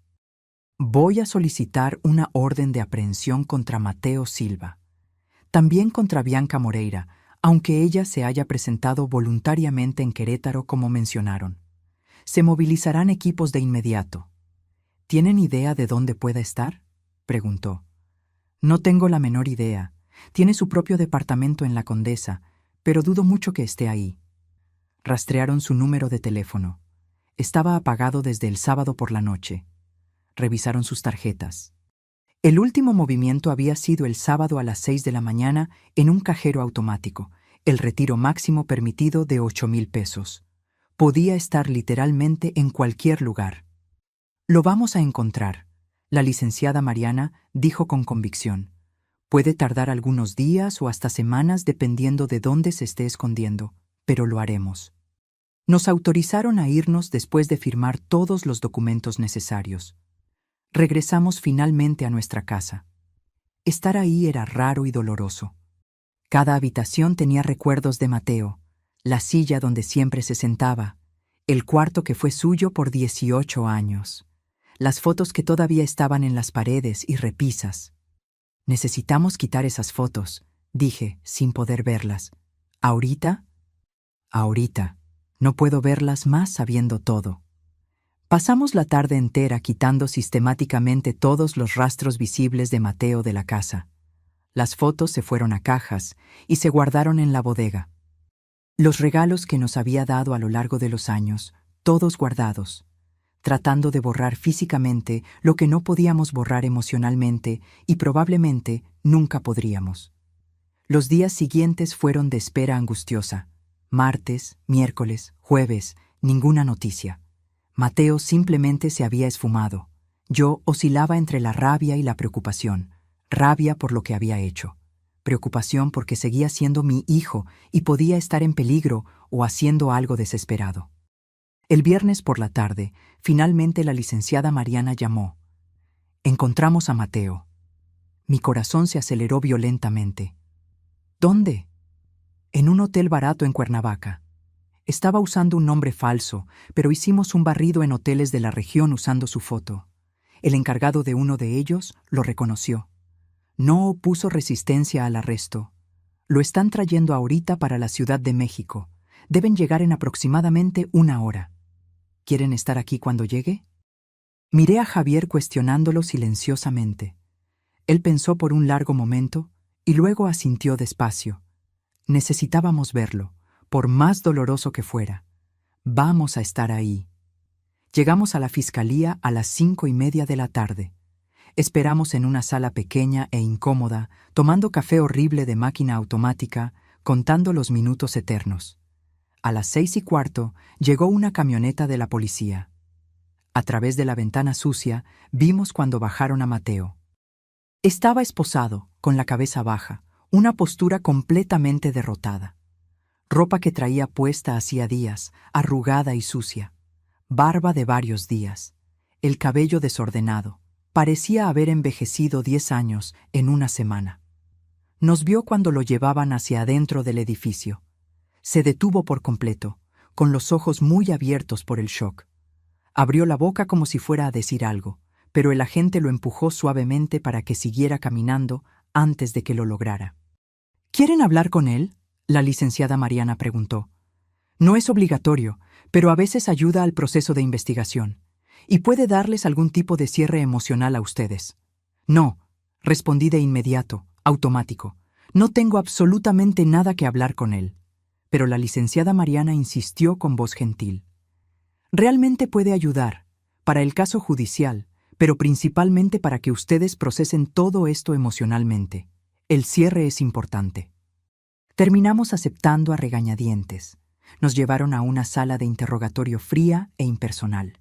Voy a solicitar una orden de aprehensión contra Mateo Silva. También contra Bianca Moreira, aunque ella se haya presentado voluntariamente en Querétaro como mencionaron. Se movilizarán equipos de inmediato. ¿Tienen idea de dónde pueda estar?, preguntó. No tengo la menor idea. Tiene su propio departamento en La Condesa, pero dudo mucho que esté ahí. Rastrearon su número de teléfono. Estaba apagado desde el sábado por la noche. Revisaron sus tarjetas. El último movimiento había sido el sábado a las 6 de la mañana en un cajero automático, el retiro máximo permitido de 8,000 pesos. Podía estar literalmente en cualquier lugar. Lo vamos a encontrar, la licenciada Mariana dijo con convicción. Puede tardar algunos días o hasta semanas dependiendo de dónde se esté escondiendo, pero lo haremos. Nos autorizaron a irnos después de firmar todos los documentos necesarios. Regresamos finalmente a nuestra casa. Estar ahí era raro y doloroso. Cada habitación tenía recuerdos de Mateo, la silla donde siempre se sentaba, el cuarto que fue suyo por 18 años, las fotos que todavía estaban en las paredes y repisas. Necesitamos quitar esas fotos, dije, sin poder verlas. ¿Ahorita? Ahorita. No puedo verlas más sabiendo todo. Pasamos la tarde entera quitando sistemáticamente todos los rastros visibles de Mateo de la casa. Las fotos se fueron a cajas y se guardaron en la bodega. Los regalos que nos había dado a lo largo de los años, todos guardados, tratando de borrar físicamente lo que no podíamos borrar emocionalmente y probablemente nunca podríamos. Los días siguientes fueron de espera angustiosa. Martes, miércoles, jueves, ninguna noticia. Mateo simplemente se había esfumado. Yo oscilaba entre la rabia y la preocupación. Rabia por lo que había hecho. Preocupación porque seguía siendo mi hijo y podía estar en peligro o haciendo algo desesperado. El viernes por la tarde, finalmente la licenciada Mariana llamó. Encontramos a Mateo. Mi corazón se aceleró violentamente. ¿Dónde? En un hotel barato en Cuernavaca. Estaba usando un nombre falso, pero hicimos un barrido en hoteles de la región usando su foto. El encargado de uno de ellos lo reconoció. No opuso resistencia al arresto. Lo están trayendo ahorita para la Ciudad de México. Deben llegar en aproximadamente 1 hora. ¿Quieren estar aquí cuando llegue? Miré a Javier cuestionándolo silenciosamente. Él pensó por un largo momento y luego asintió despacio. Necesitábamos verlo, por más doloroso que fuera. Vamos a estar ahí. Llegamos a la fiscalía a las 5:30 de la tarde. Esperamos en una sala pequeña e incómoda, tomando café horrible de máquina automática, contando los minutos eternos. A las 6:15 llegó una camioneta de la policía. A través de la ventana sucia vimos cuando bajaron a Mateo. Estaba esposado, con la cabeza baja, una postura completamente derrotada. Ropa que traía puesta hacía días, arrugada y sucia. Barba de varios días. El cabello desordenado. Parecía haber envejecido 10 años en una semana. Nos vio cuando lo llevaban hacia adentro del edificio. Se detuvo por completo, con los ojos muy abiertos por el shock. Abrió la boca como si fuera a decir algo, pero el agente lo empujó suavemente para que siguiera caminando antes de que lo lograra. ¿Quieren hablar con él?, la licenciada Mariana preguntó. No es obligatorio, pero a veces ayuda al proceso de investigación, y puede darles algún tipo de cierre emocional a ustedes. No, respondí de inmediato, automático. No tengo absolutamente nada que hablar con él. Pero la licenciada Mariana insistió con voz gentil. Realmente puede ayudar, para el caso judicial, pero principalmente para que ustedes procesen todo esto emocionalmente. El cierre es importante. Terminamos aceptando a regañadientes. Nos llevaron a una sala de interrogatorio fría e impersonal.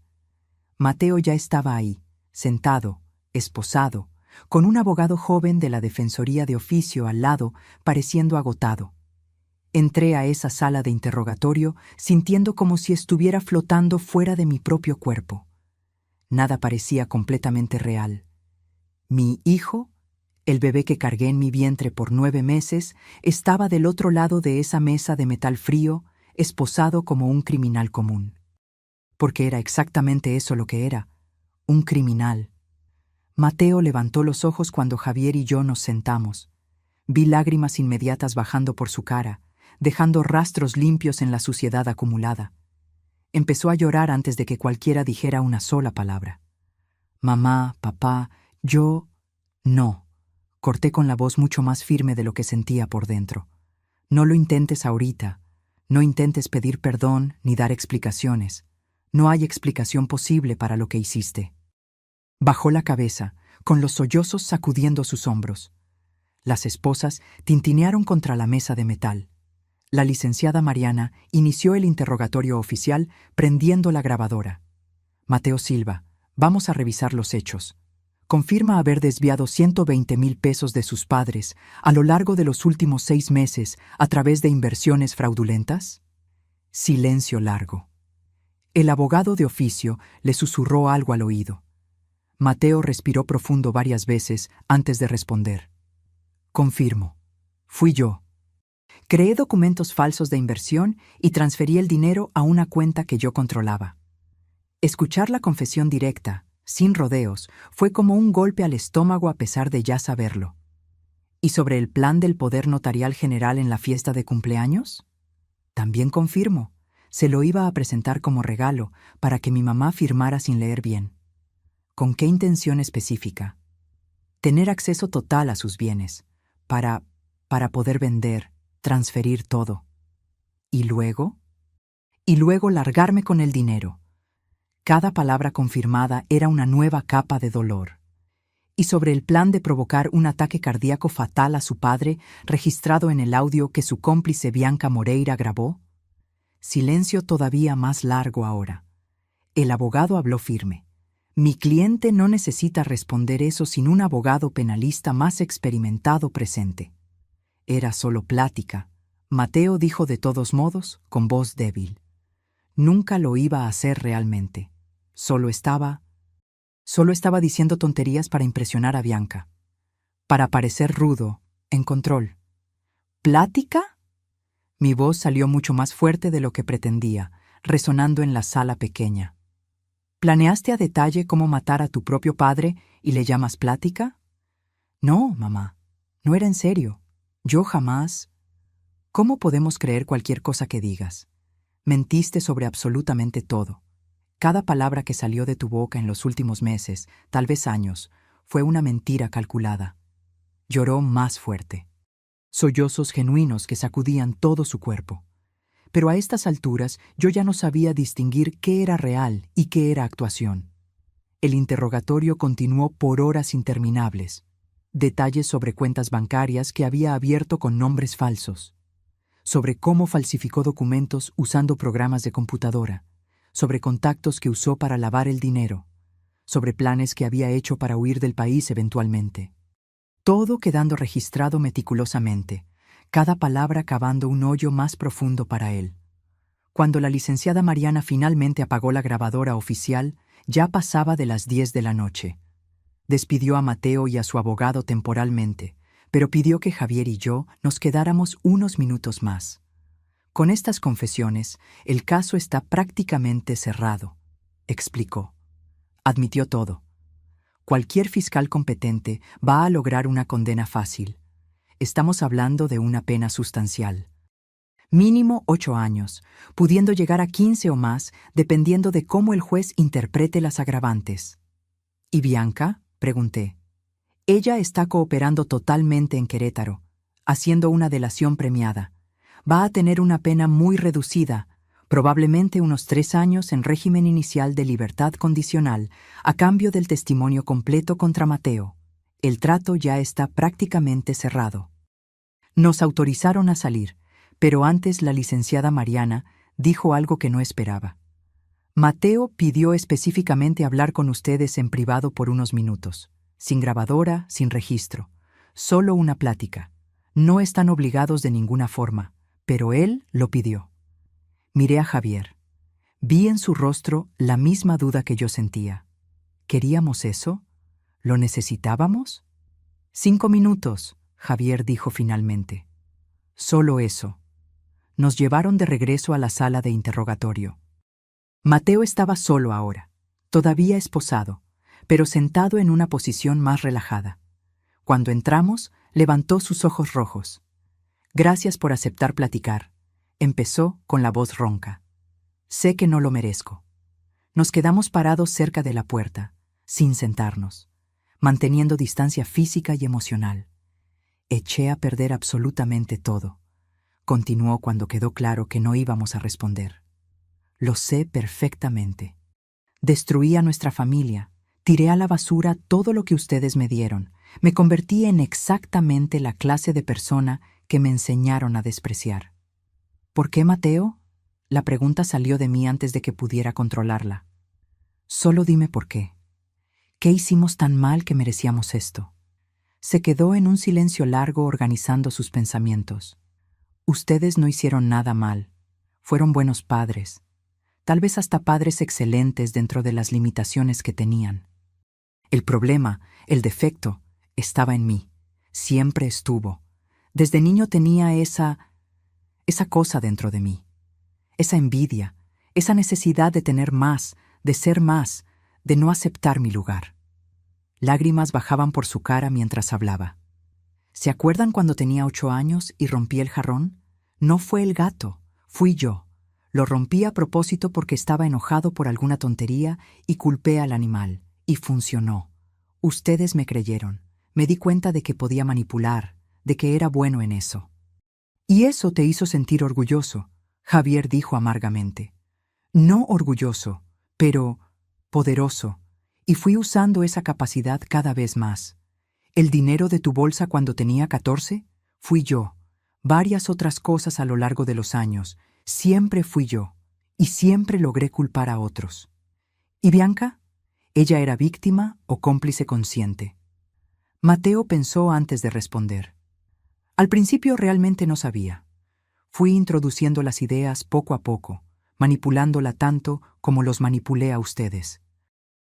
Mateo ya estaba ahí, sentado, esposado, con un abogado joven de la Defensoría de Oficio al lado, pareciendo agotado. Entré a esa sala de interrogatorio sintiendo como si estuviera flotando fuera de mi propio cuerpo. Nada parecía completamente real. Mi hijo, el bebé que cargué en mi vientre por 9 meses, estaba del otro lado de esa mesa de metal frío, esposado como un criminal común. Porque era exactamente eso lo que era, un criminal. Mateo levantó los ojos cuando Javier y yo nos sentamos. Vi lágrimas inmediatas bajando por su cara, dejando rastros limpios en la suciedad acumulada. Empezó a llorar antes de que cualquiera dijera una sola palabra. Mamá, papá, yo... No. Corté con la voz mucho más firme de lo que sentía por dentro. No lo intentes ahorita. No intentes pedir perdón ni dar explicaciones. No hay explicación posible para lo que hiciste. Bajó la cabeza, con los sollozos sacudiendo sus hombros. Las esposas tintinearon contra la mesa de metal. La licenciada Mariana inició el interrogatorio oficial prendiendo la grabadora. Mateo Silva, vamos a revisar los hechos. Confirma haber desviado 120,000 pesos de sus padres a lo largo de los últimos 6 meses a través de inversiones fraudulentas. Silencio largo. El abogado de oficio le susurró algo al oído. Mateo respiró profundo varias veces antes de responder. Confirmo. Fui yo. Creé documentos falsos de inversión y transferí el dinero a una cuenta que yo controlaba. Escuchar la confesión directa, sin rodeos, fue como un golpe al estómago a pesar de ya saberlo. ¿Y sobre el plan del poder notarial general en la fiesta de cumpleaños? También confirmo. Se lo iba a presentar como regalo para que mi mamá firmara sin leer bien. ¿Con qué intención específica? Tener acceso total a sus bienes, para poder vender, transferir todo. ¿Y luego? Y luego largarme con el dinero. Cada palabra confirmada era una nueva capa de dolor. Y sobre el plan de provocar un ataque cardíaco fatal a su padre, registrado en el audio que su cómplice Bianca Moreira grabó. Silencio todavía más largo ahora. El abogado habló firme. Mi cliente no necesita responder eso sin un abogado penalista más experimentado presente. Era solo plática. Mateo dijo de todos modos, con voz débil. Nunca lo iba a hacer realmente. Solo estaba diciendo tonterías para impresionar a Bianca. Para parecer rudo, en control. ¿Plática? Mi voz salió mucho más fuerte de lo que pretendía, resonando en la sala pequeña. ¿Planeaste a detalle cómo matar a tu propio padre y le llamas plática? No, mamá. No era en serio. Yo jamás... ¿Cómo podemos creer cualquier cosa que digas? Mentiste sobre absolutamente todo. Cada palabra que salió de tu boca en los últimos meses, tal vez años, fue una mentira calculada. Lloró más fuerte. Sollozos genuinos que sacudían todo su cuerpo. Pero a estas alturas yo ya no sabía distinguir qué era real y qué era actuación. El interrogatorio continuó por horas interminables. Detalles sobre cuentas bancarias que había abierto con nombres falsos. Sobre cómo falsificó documentos usando programas de computadora. Sobre contactos que usó para lavar el dinero. Sobre planes que había hecho para huir del país eventualmente. Todo quedando registrado meticulosamente, cada palabra cavando un hoyo más profundo para él. Cuando la licenciada Mariana finalmente apagó la grabadora oficial, ya pasaba de las 10 de la noche. Despidió a Mateo y a su abogado temporalmente, pero pidió que Javier y yo nos quedáramos unos minutos más. Con estas confesiones, el caso está prácticamente cerrado, explicó. Admitió todo. Cualquier fiscal competente va a lograr una condena fácil. Estamos hablando de una pena sustancial. Mínimo 8 años, pudiendo llegar a 15 o más, dependiendo de cómo el juez interprete las agravantes. ¿Y Bianca? Pregunté. Ella está cooperando totalmente en Querétaro, haciendo una delación premiada. Va a tener una pena muy reducida, probablemente unos 3 años en régimen inicial de libertad condicional, a cambio del testimonio completo contra Mateo. El trato ya está prácticamente cerrado. Nos autorizaron a salir, pero antes la licenciada Mariana dijo algo que no esperaba. Mateo pidió específicamente hablar con ustedes en privado por unos minutos, sin grabadora, sin registro, solo una plática. No están obligados de ninguna forma, pero él lo pidió. Miré a Javier. Vi en su rostro la misma duda que yo sentía. ¿Queríamos eso? ¿Lo necesitábamos? 5 minutos, Javier dijo finalmente. Solo eso. Nos llevaron de regreso a la sala de interrogatorio. Mateo estaba solo ahora, todavía esposado, pero sentado en una posición más relajada. Cuando entramos, levantó sus ojos rojos. Gracias por aceptar platicar. Empezó con la voz ronca. Sé que no lo merezco. Nos quedamos parados cerca de la puerta, sin sentarnos, manteniendo distancia física y emocional. Eché a perder absolutamente todo. Continuó cuando quedó claro que no íbamos a responder. Lo sé perfectamente. Destruí a nuestra familia, tiré a la basura todo lo que ustedes me dieron, me convertí en exactamente la clase de persona que me enseñaron a despreciar. ¿Por qué, Mateo? La pregunta salió de mí antes de que pudiera controlarla. Solo dime por qué. ¿Qué hicimos tan mal que merecíamos esto? Se quedó en un silencio largo organizando sus pensamientos. Ustedes no hicieron nada mal. Fueron buenos padres. Tal vez hasta padres excelentes dentro de las limitaciones que tenían. El problema, el defecto, estaba en mí. Siempre estuvo. Desde niño tenía esa cosa dentro de mí. Esa envidia, esa necesidad de tener más, de ser más, de no aceptar mi lugar. Lágrimas bajaban por su cara mientras hablaba. ¿Se acuerdan cuando tenía 8 años y rompí el jarrón? No fue el gato, fui yo. Lo rompí a propósito porque estaba enojado por alguna tontería y culpé al animal. Y funcionó. Ustedes me creyeron. Me di cuenta de que podía manipular, de que era bueno en eso. Y eso te hizo sentir orgulloso, Javier dijo amargamente. No orgulloso, pero poderoso. Y fui usando esa capacidad cada vez más. El dinero de tu bolsa cuando tenía 14, fui yo. Varias otras cosas a lo largo de los años, siempre fui yo. Y siempre logré culpar a otros. ¿Y Bianca? Ella era víctima o cómplice consciente. Mateo pensó antes de responder. Al principio realmente no sabía. Fui introduciendo las ideas poco a poco, manipulándola tanto como los manipulé a ustedes.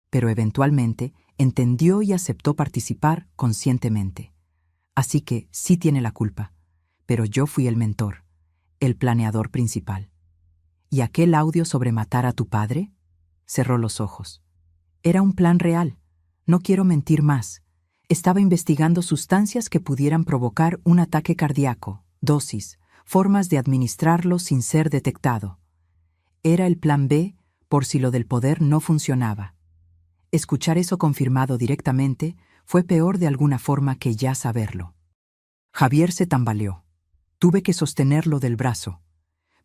Pero eventualmente entendió y aceptó participar conscientemente. Así que sí tiene la culpa, pero yo fui el mentor, el planeador principal. ¿Y aquel audio sobre matar a tu padre? Cerró los ojos. Era un plan real. No quiero mentir más. Estaba investigando sustancias que pudieran provocar un ataque cardíaco, dosis, formas de administrarlo sin ser detectado. Era el plan B por si lo del poder no funcionaba. Escuchar eso confirmado directamente fue peor de alguna forma que ya saberlo. Javier se tambaleó. Tuve que sostenerlo del brazo.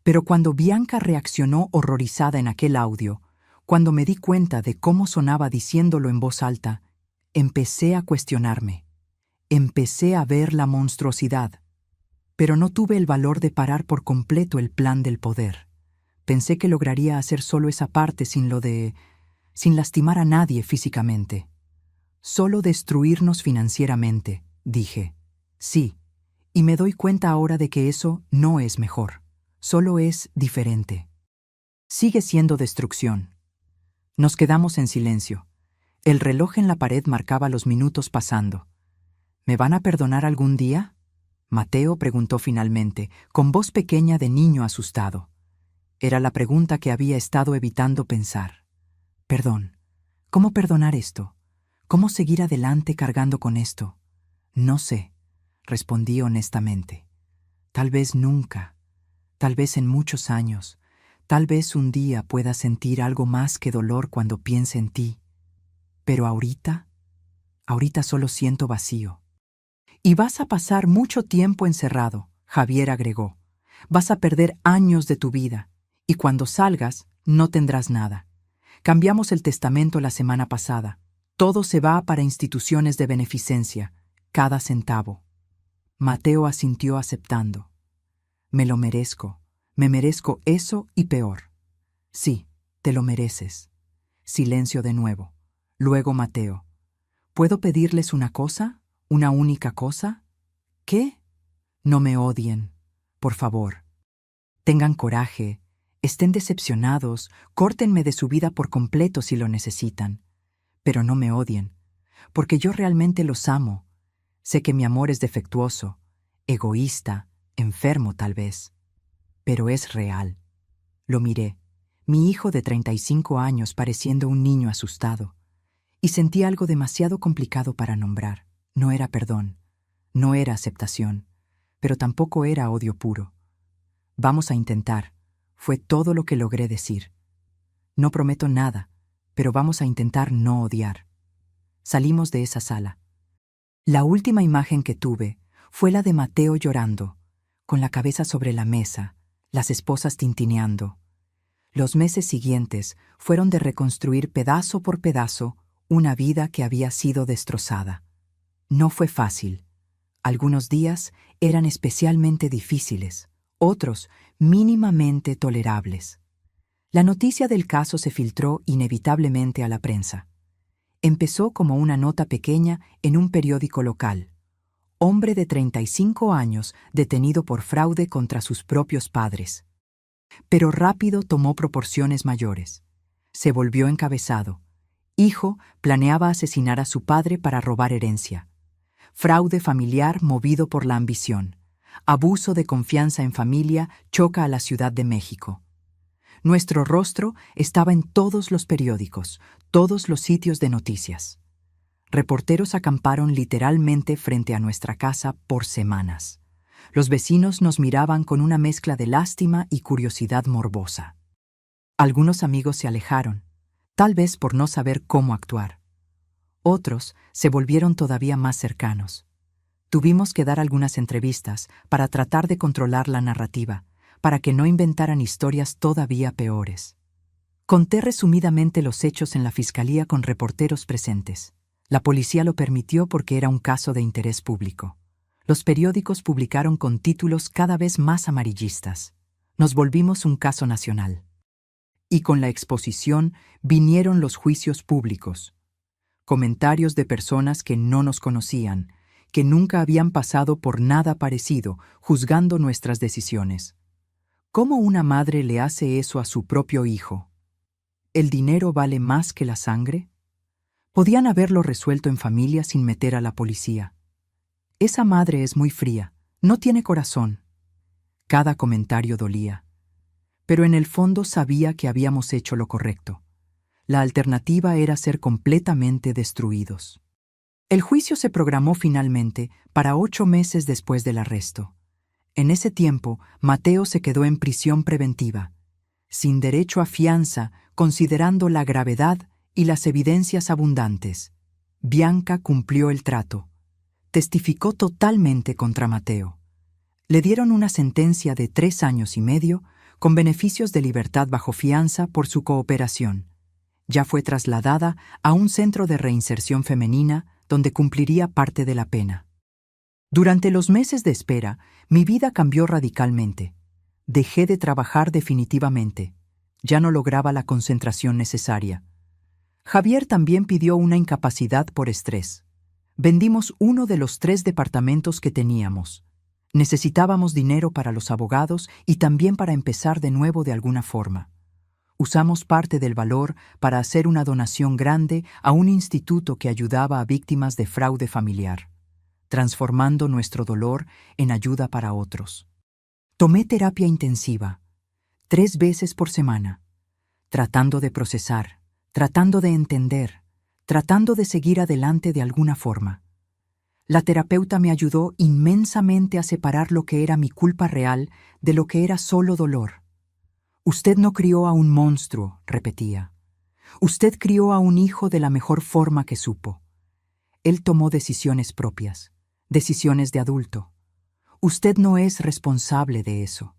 Pero cuando Bianca reaccionó horrorizada en aquel audio, cuando me di cuenta de cómo sonaba diciéndolo en voz alta, empecé a cuestionarme. Empecé a ver la monstruosidad. Pero no tuve el valor de parar por completo el plan del poder. Pensé que lograría hacer solo esa parte sin lastimar a nadie físicamente. Solo destruirnos financieramente, dije. Sí, y me doy cuenta ahora de que eso no es mejor. Solo es diferente. Sigue siendo destrucción. Nos quedamos en silencio. El reloj en la pared marcaba los minutos pasando. ¿Me van a perdonar algún día? Mateo preguntó finalmente, con voz pequeña de niño asustado. Era la pregunta que había estado evitando pensar. Perdón. ¿Cómo perdonar esto? ¿Cómo seguir adelante cargando con esto? No sé, respondí honestamente. Tal vez nunca, tal vez en muchos años, tal vez un día pueda sentir algo más que dolor cuando piense en ti. Pero ahorita solo siento vacío. Y vas a pasar mucho tiempo encerrado, Javier agregó. Vas a perder años de tu vida, y cuando salgas no tendrás nada. Cambiamos el testamento la semana pasada. Todo se va para instituciones de beneficencia, cada centavo. Mateo asintió aceptando. Me lo merezco. Me merezco eso y peor. Sí, te lo mereces. Silencio de nuevo. Luego Mateo. ¿Puedo pedirles una cosa? ¿Una única cosa? ¿Qué? No me odien. Por favor. Tengan coraje. Estén decepcionados. Córtenme de su vida por completo si lo necesitan. Pero no me odien, porque yo realmente los amo. Sé que mi amor es defectuoso, egoísta, enfermo tal vez. pero es real. Lo miré, mi hijo de 35 años pareciendo un niño asustado, y sentí algo demasiado complicado para nombrar. No era perdón, no era aceptación, pero tampoco era odio puro. Vamos a intentar, fue todo lo que logré decir. No prometo nada, pero vamos a intentar no odiar. Salimos de esa sala. La última imagen que tuve fue la de Mateo llorando, con la cabeza sobre la mesa, las esposas tintineando. Los meses siguientes fueron de reconstruir pedazo por pedazo una vida que había sido destrozada. No fue fácil. Algunos días eran especialmente difíciles, otros mínimamente tolerables. La noticia del caso se filtró inevitablemente a la prensa. Empezó como una nota pequeña en un periódico local. Hombre de 35 años detenido por fraude contra sus propios padres. Pero rápido tomó proporciones mayores. Se volvió encabezado. Hijo planeaba asesinar a su padre para robar herencia. Fraude familiar movido por la ambición. Abuso de confianza en familia choca a la Ciudad de México. Nuestro rostro estaba en todos los periódicos, todos los sitios de noticias. Reporteros acamparon literalmente frente a nuestra casa por semanas. Los vecinos nos miraban con una mezcla de lástima y curiosidad morbosa. Algunos amigos se alejaron, tal vez por no saber cómo actuar. Otros se volvieron todavía más cercanos. Tuvimos que dar algunas entrevistas para tratar de controlar la narrativa, para que no inventaran historias todavía peores. Conté resumidamente los hechos en la fiscalía con reporteros presentes. La policía lo permitió porque era un caso de interés público. Los periódicos publicaron con títulos cada vez más amarillistas. Nos volvimos un caso nacional. Y con la exposición vinieron los juicios públicos. Comentarios de personas que no nos conocían, que nunca habían pasado por nada parecido, juzgando nuestras decisiones. ¿Cómo una madre le hace eso a su propio hijo? ¿El dinero vale más que la sangre? Podían haberlo resuelto en familia sin meter a la policía. Esa madre es muy fría, no tiene corazón. Cada comentario dolía. Pero en el fondo sabía que habíamos hecho lo correcto. La alternativa era ser completamente destruidos. El juicio se programó finalmente para 8 meses después del arresto. En ese tiempo, Mateo se quedó en prisión preventiva, sin derecho a fianza, considerando la gravedad y las evidencias abundantes. Bianca cumplió el trato. Testificó totalmente contra Mateo. Le dieron una sentencia de 3 años y medio, con beneficios de libertad bajo fianza por su cooperación. Ya fue trasladada a un centro de reinserción femenina donde cumpliría parte de la pena. Durante los meses de espera, mi vida cambió radicalmente. Dejé de trabajar definitivamente. Ya no lograba la concentración necesaria. Javier también pidió una incapacidad por estrés. Vendimos uno de los 3 departamentos que teníamos. Necesitábamos dinero para los abogados y también para empezar de nuevo de alguna forma. Usamos parte del valor para hacer una donación grande a un instituto que ayudaba a víctimas de fraude familiar, transformando nuestro dolor en ayuda para otros. Tomé terapia intensiva, 3 veces por semana, tratando de procesar, tratando de entender, tratando de seguir adelante de alguna forma. La terapeuta me ayudó inmensamente a separar lo que era mi culpa real de lo que era solo dolor. Usted no crió a un monstruo, repetía. Usted crió a un hijo de la mejor forma que supo. Él tomó decisiones propias, decisiones de adulto. Usted no es responsable de eso.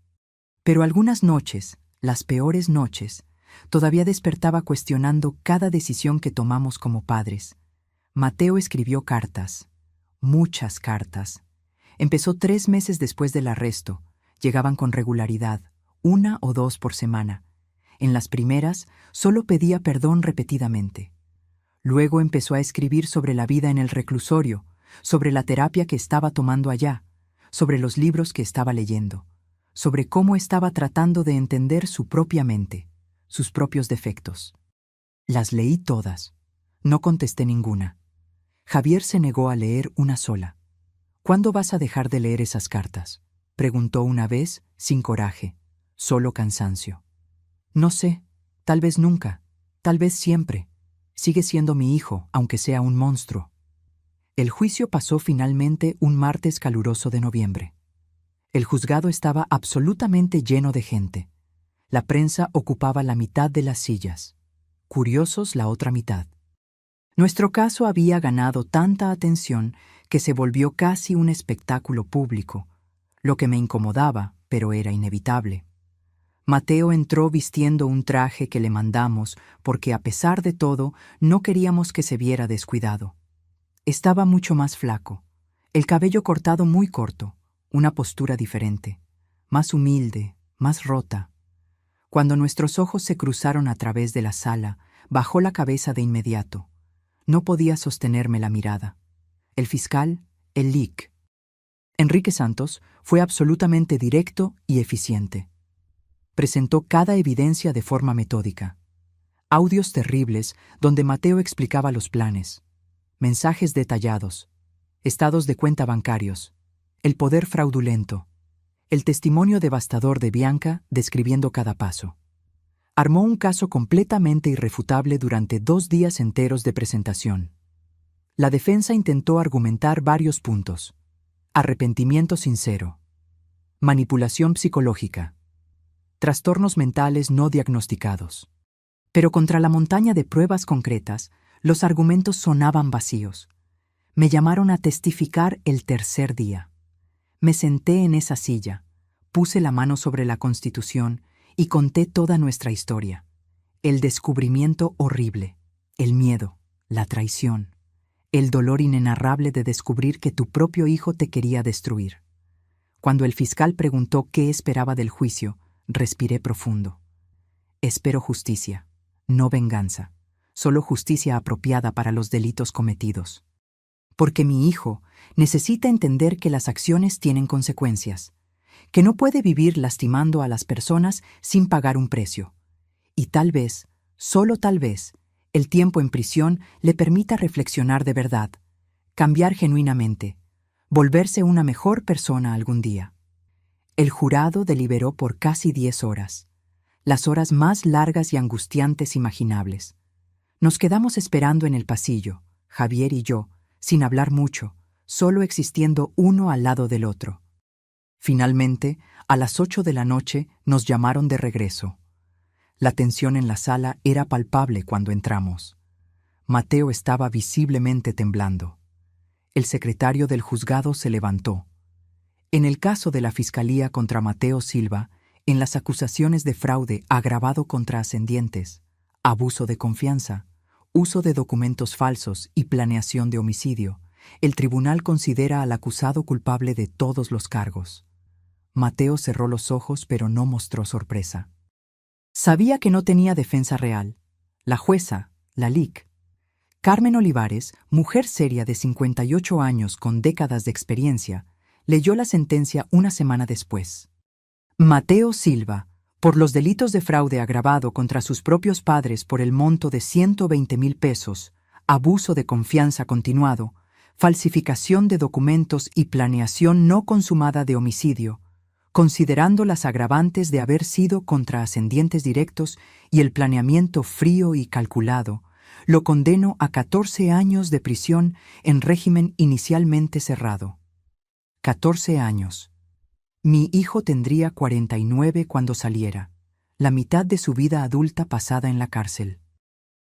Pero algunas noches, las peores noches, todavía despertaba cuestionando cada decisión que tomamos como padres. Mateo escribió cartas, muchas cartas. Empezó 3 meses después del arresto. Llegaban con regularidad, 1 o 2 por semana. En las primeras, solo pedía perdón repetidamente. Luego empezó a escribir sobre la vida en el reclusorio, sobre la terapia que estaba tomando allá, sobre los libros que estaba leyendo, sobre cómo estaba tratando de entender su propia mente, sus propios defectos. Las leí todas. No contesté ninguna. Javier se negó a leer una sola. ¿Cuándo vas a dejar de leer esas cartas?, preguntó una vez, sin coraje. solo cansancio. No sé, tal vez nunca, tal vez siempre. Sigue siendo mi hijo, aunque sea un monstruo. El juicio pasó finalmente un martes caluroso de noviembre. El juzgado estaba absolutamente lleno de gente. La prensa ocupaba la mitad de las sillas, curiosos la otra mitad. Nuestro caso había ganado tanta atención que se volvió casi un espectáculo público, lo que me incomodaba, pero era inevitable. Mateo entró vistiendo un traje que le mandamos porque, a pesar de todo, no queríamos que se viera descuidado. Estaba mucho más flaco, el cabello cortado muy corto, una postura diferente, más humilde, más rota. Cuando nuestros ojos se cruzaron a través de la sala, bajó la cabeza de inmediato. No podía sostenerme la mirada. El fiscal, el LIC. Enrique Santos fue absolutamente directo y eficiente. Presentó cada evidencia de forma metódica. Audios terribles donde Mateo explicaba los planes, mensajes detallados, estados de cuenta bancarios, el poder fraudulento, el testimonio devastador de Bianca describiendo cada paso. Armó un caso completamente irrefutable durante 2 días enteros de presentación. La defensa intentó argumentar varios puntos: arrepentimiento sincero, manipulación psicológica, trastornos mentales no diagnosticados. Pero contra la montaña de pruebas concretas, los argumentos sonaban vacíos. Me llamaron a testificar el tercer día. Me senté en esa silla, puse la mano sobre la Constitución y conté toda nuestra historia. El descubrimiento horrible, el miedo, la traición, el dolor inenarrable de descubrir que tu propio hijo te quería destruir. Cuando el fiscal preguntó qué esperaba del juicio, respiré profundo. Espero justicia, no venganza, solo justicia apropiada para los delitos cometidos. Porque mi hijo necesita entender que las acciones tienen consecuencias, que no puede vivir lastimando a las personas sin pagar un precio. Y tal vez, solo tal vez, el tiempo en prisión le permita reflexionar de verdad, cambiar genuinamente, volverse una mejor persona algún día. El jurado deliberó por casi 10 horas, las horas más largas y angustiantes imaginables. Nos quedamos esperando en el pasillo, Javier y yo, sin hablar mucho, solo existiendo uno al lado del otro. Finalmente, a las 8 de la noche nos llamaron de regreso. La tensión en la sala era palpable cuando entramos. Mateo estaba visiblemente temblando. El secretario del juzgado se levantó. En el caso de la Fiscalía contra Mateo Silva, en las acusaciones de fraude agravado contra ascendientes, abuso de confianza, uso de documentos falsos y planeación de homicidio, el tribunal considera al acusado culpable de todos los cargos. Mateo cerró los ojos, pero no mostró sorpresa. Sabía que no tenía defensa real. La jueza, la LIC. Carmen Olivares, mujer seria de 58 años con décadas de experiencia, leyó la sentencia una semana después. Mateo Silva, por los delitos de fraude agravado contra sus propios padres por el monto de 120,000 pesos, abuso de confianza continuado, falsificación de documentos y planeación no consumada de homicidio, considerando las agravantes de haber sido contra ascendientes directos y el planeamiento frío y calculado, lo condeno a 14 años de prisión en régimen inicialmente cerrado. 14 años. Mi hijo tendría 49 cuando saliera, la mitad de su vida adulta pasada en la cárcel.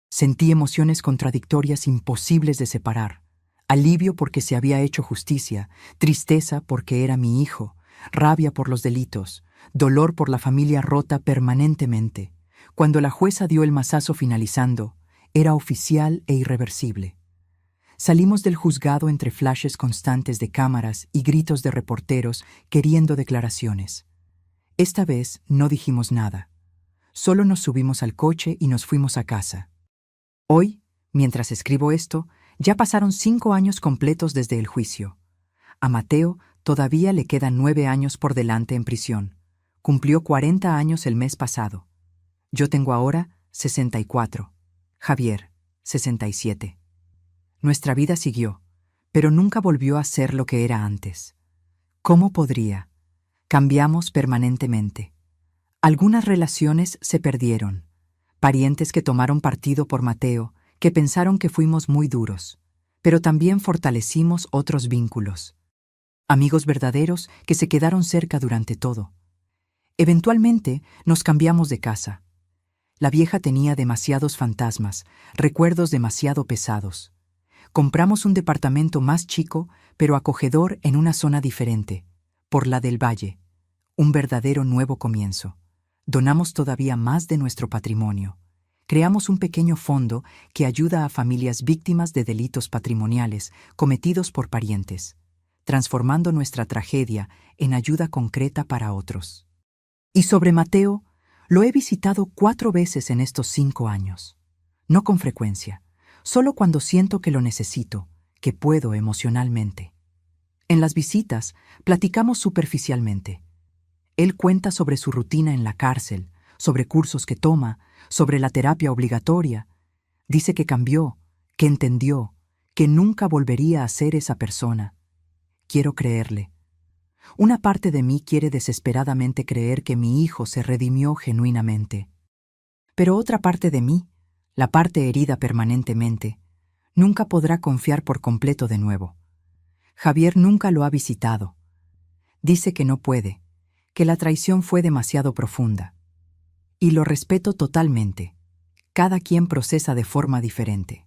Sentí emociones contradictorias imposibles de separar: alivio porque se había hecho justicia, tristeza porque era mi hijo, rabia por los delitos, dolor por la familia rota permanentemente. Cuando la jueza dio el mazazo finalizando, era oficial e irreversible. Salimos del juzgado entre flashes constantes de cámaras y gritos de reporteros queriendo declaraciones. Esta vez no dijimos nada. Solo nos subimos al coche y nos fuimos a casa. Hoy, mientras escribo esto, ya pasaron 5 años completos desde el juicio. A Mateo todavía le quedan 9 años por delante en prisión. Cumplió 40 años el mes pasado. Yo tengo ahora 64. Javier, 67. Nuestra vida siguió, pero nunca volvió a ser lo que era antes. ¿Cómo podría? Cambiamos permanentemente. Algunas relaciones se perdieron. Parientes que tomaron partido por Mateo, que pensaron que fuimos muy duros, pero también fortalecimos otros vínculos. Amigos verdaderos que se quedaron cerca durante todo. Eventualmente nos cambiamos de casa. La vieja tenía demasiados fantasmas, recuerdos demasiado pesados. Compramos un departamento más chico, pero acogedor en una zona diferente, por la del Valle. Un verdadero nuevo comienzo. Donamos todavía más de nuestro patrimonio. Creamos un pequeño fondo que ayuda a familias víctimas de delitos patrimoniales cometidos por parientes, transformando nuestra tragedia en ayuda concreta para otros. Y sobre Mateo, lo he visitado 4 veces en estos 5 años. No con frecuencia, solo cuando siento que lo necesito, que puedo emocionalmente. En las visitas, platicamos superficialmente. Él cuenta sobre su rutina en la cárcel, sobre cursos que toma, sobre la terapia obligatoria. Dice que cambió, que entendió, que nunca volvería a ser esa persona. Quiero creerle. Una parte de mí quiere desesperadamente creer que mi hijo se redimió genuinamente. Pero otra parte de mí, la parte herida permanentemente, nunca podrá confiar por completo de nuevo. Javier nunca lo ha visitado. Dice que no puede, que la traición fue demasiado profunda. Y lo respeto totalmente. Cada quien procesa de forma diferente.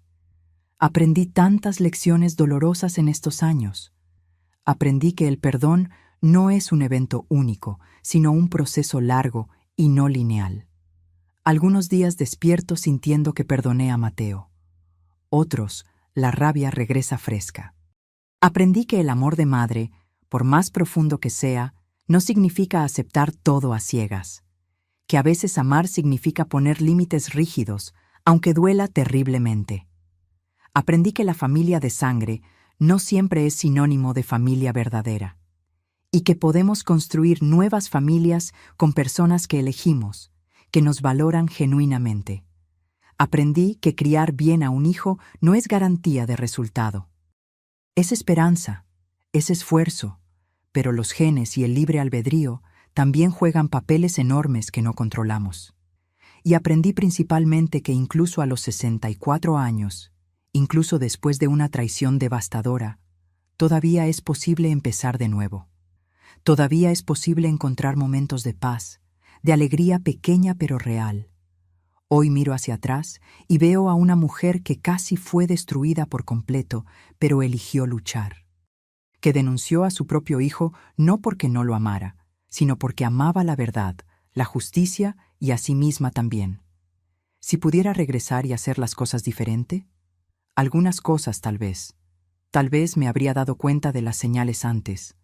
Aprendí tantas lecciones dolorosas en estos años. Aprendí que el perdón no es un evento único, sino un proceso largo y no lineal. Algunos días despierto sintiendo que perdoné a Mateo. Otros, la rabia regresa fresca. Aprendí que el amor de madre, por más profundo que sea, no significa aceptar todo a ciegas. Que a veces amar significa poner límites rígidos, aunque duela terriblemente. Aprendí que la familia de sangre no siempre es sinónimo de familia verdadera, y que podemos construir nuevas familias con personas que elegimos, que nos valoran genuinamente. Aprendí que criar bien a un hijo no es garantía de resultado. Es esperanza, es esfuerzo, pero los genes y el libre albedrío también juegan papeles enormes que no controlamos. Y aprendí principalmente que incluso a los 64 años, incluso después de una traición devastadora, todavía es posible empezar de nuevo. Todavía es posible encontrar momentos de paz, de alegría pequeña pero real. Hoy miro hacia atrás y veo a una mujer que casi fue destruida por completo, pero eligió luchar. Que denunció a su propio hijo no porque no lo amara, sino porque amaba la verdad, la justicia y a sí misma también. Si pudiera regresar y hacer las cosas diferente, algunas cosas tal vez. Tal vez me habría dado cuenta de las señales antes.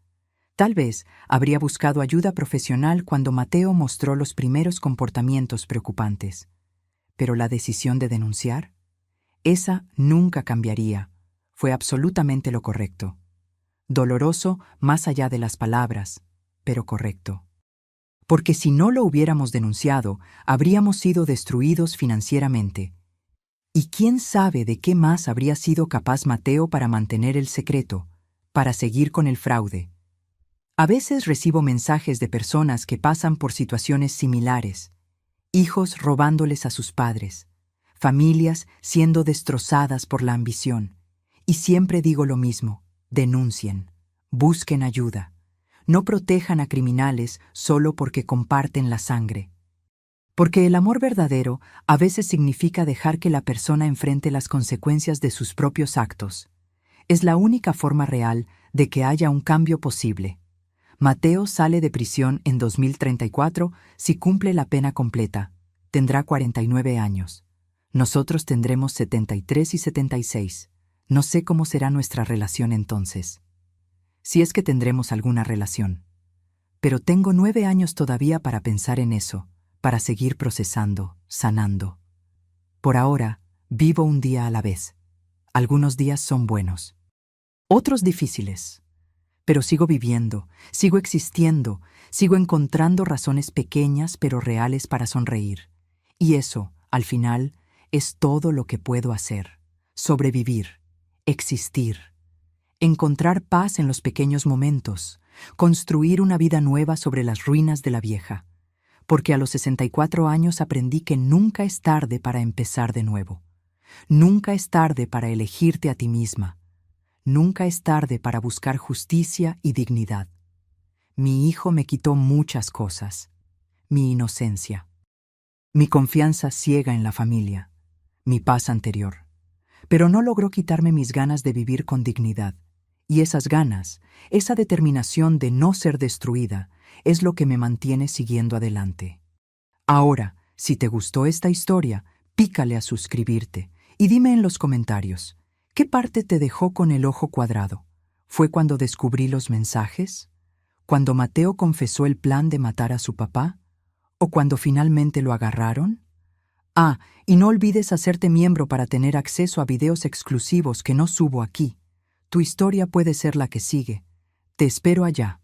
Tal vez habría buscado ayuda profesional cuando Mateo mostró los primeros comportamientos preocupantes. Pero la decisión de denunciar, esa nunca cambiaría. Fue absolutamente lo correcto. Doloroso más allá de las palabras, pero correcto. Porque si no lo hubiéramos denunciado, habríamos sido destruidos financieramente. ¿Y quién sabe de qué más habría sido capaz Mateo para mantener el secreto, para seguir con el fraude? A veces recibo mensajes de personas que pasan por situaciones similares, hijos robándoles a sus padres, familias siendo destrozadas por la ambición, y siempre digo lo mismo: denuncien, busquen ayuda, no protejan a criminales solo porque comparten la sangre. Porque el amor verdadero a veces significa dejar que la persona enfrente las consecuencias de sus propios actos. Es la única forma real de que haya un cambio posible. Mateo sale de prisión en 2034 si cumple la pena completa. Tendrá 49 años. Nosotros tendremos 73 y 76. No sé cómo será nuestra relación entonces. Si es que tendremos alguna relación. Pero tengo 9 años todavía para pensar en eso, para seguir procesando, sanando. Por ahora, vivo un día a la vez. Algunos días son buenos. Otros difíciles. Pero sigo viviendo, sigo existiendo, sigo encontrando razones pequeñas pero reales para sonreír. Y eso, al final, es todo lo que puedo hacer. Sobrevivir, existir, encontrar paz en los pequeños momentos, construir una vida nueva sobre las ruinas de la vieja. porque a los 64 años aprendí que nunca es tarde para empezar de nuevo. Nunca es tarde para elegirte a ti misma. Nunca es tarde para buscar justicia y dignidad. Mi hijo me quitó muchas cosas. Mi inocencia, mi confianza ciega en la familia, mi paz anterior. Pero no logró quitarme mis ganas de vivir con dignidad. Y esas ganas, esa determinación de no ser destruida, es lo que me mantiene siguiendo adelante. Ahora, si te gustó esta historia, pícale a suscribirte y dime en los comentarios, ¿qué parte te dejó con el ojo cuadrado? ¿Fue cuando descubrí los mensajes? ¿Cuando Mateo confesó el plan de matar a su papá? ¿O cuando finalmente lo agarraron? Ah, y no olvides hacerte miembro para tener acceso a videos exclusivos que no subo aquí. Tu historia puede ser la que sigue. Te espero allá.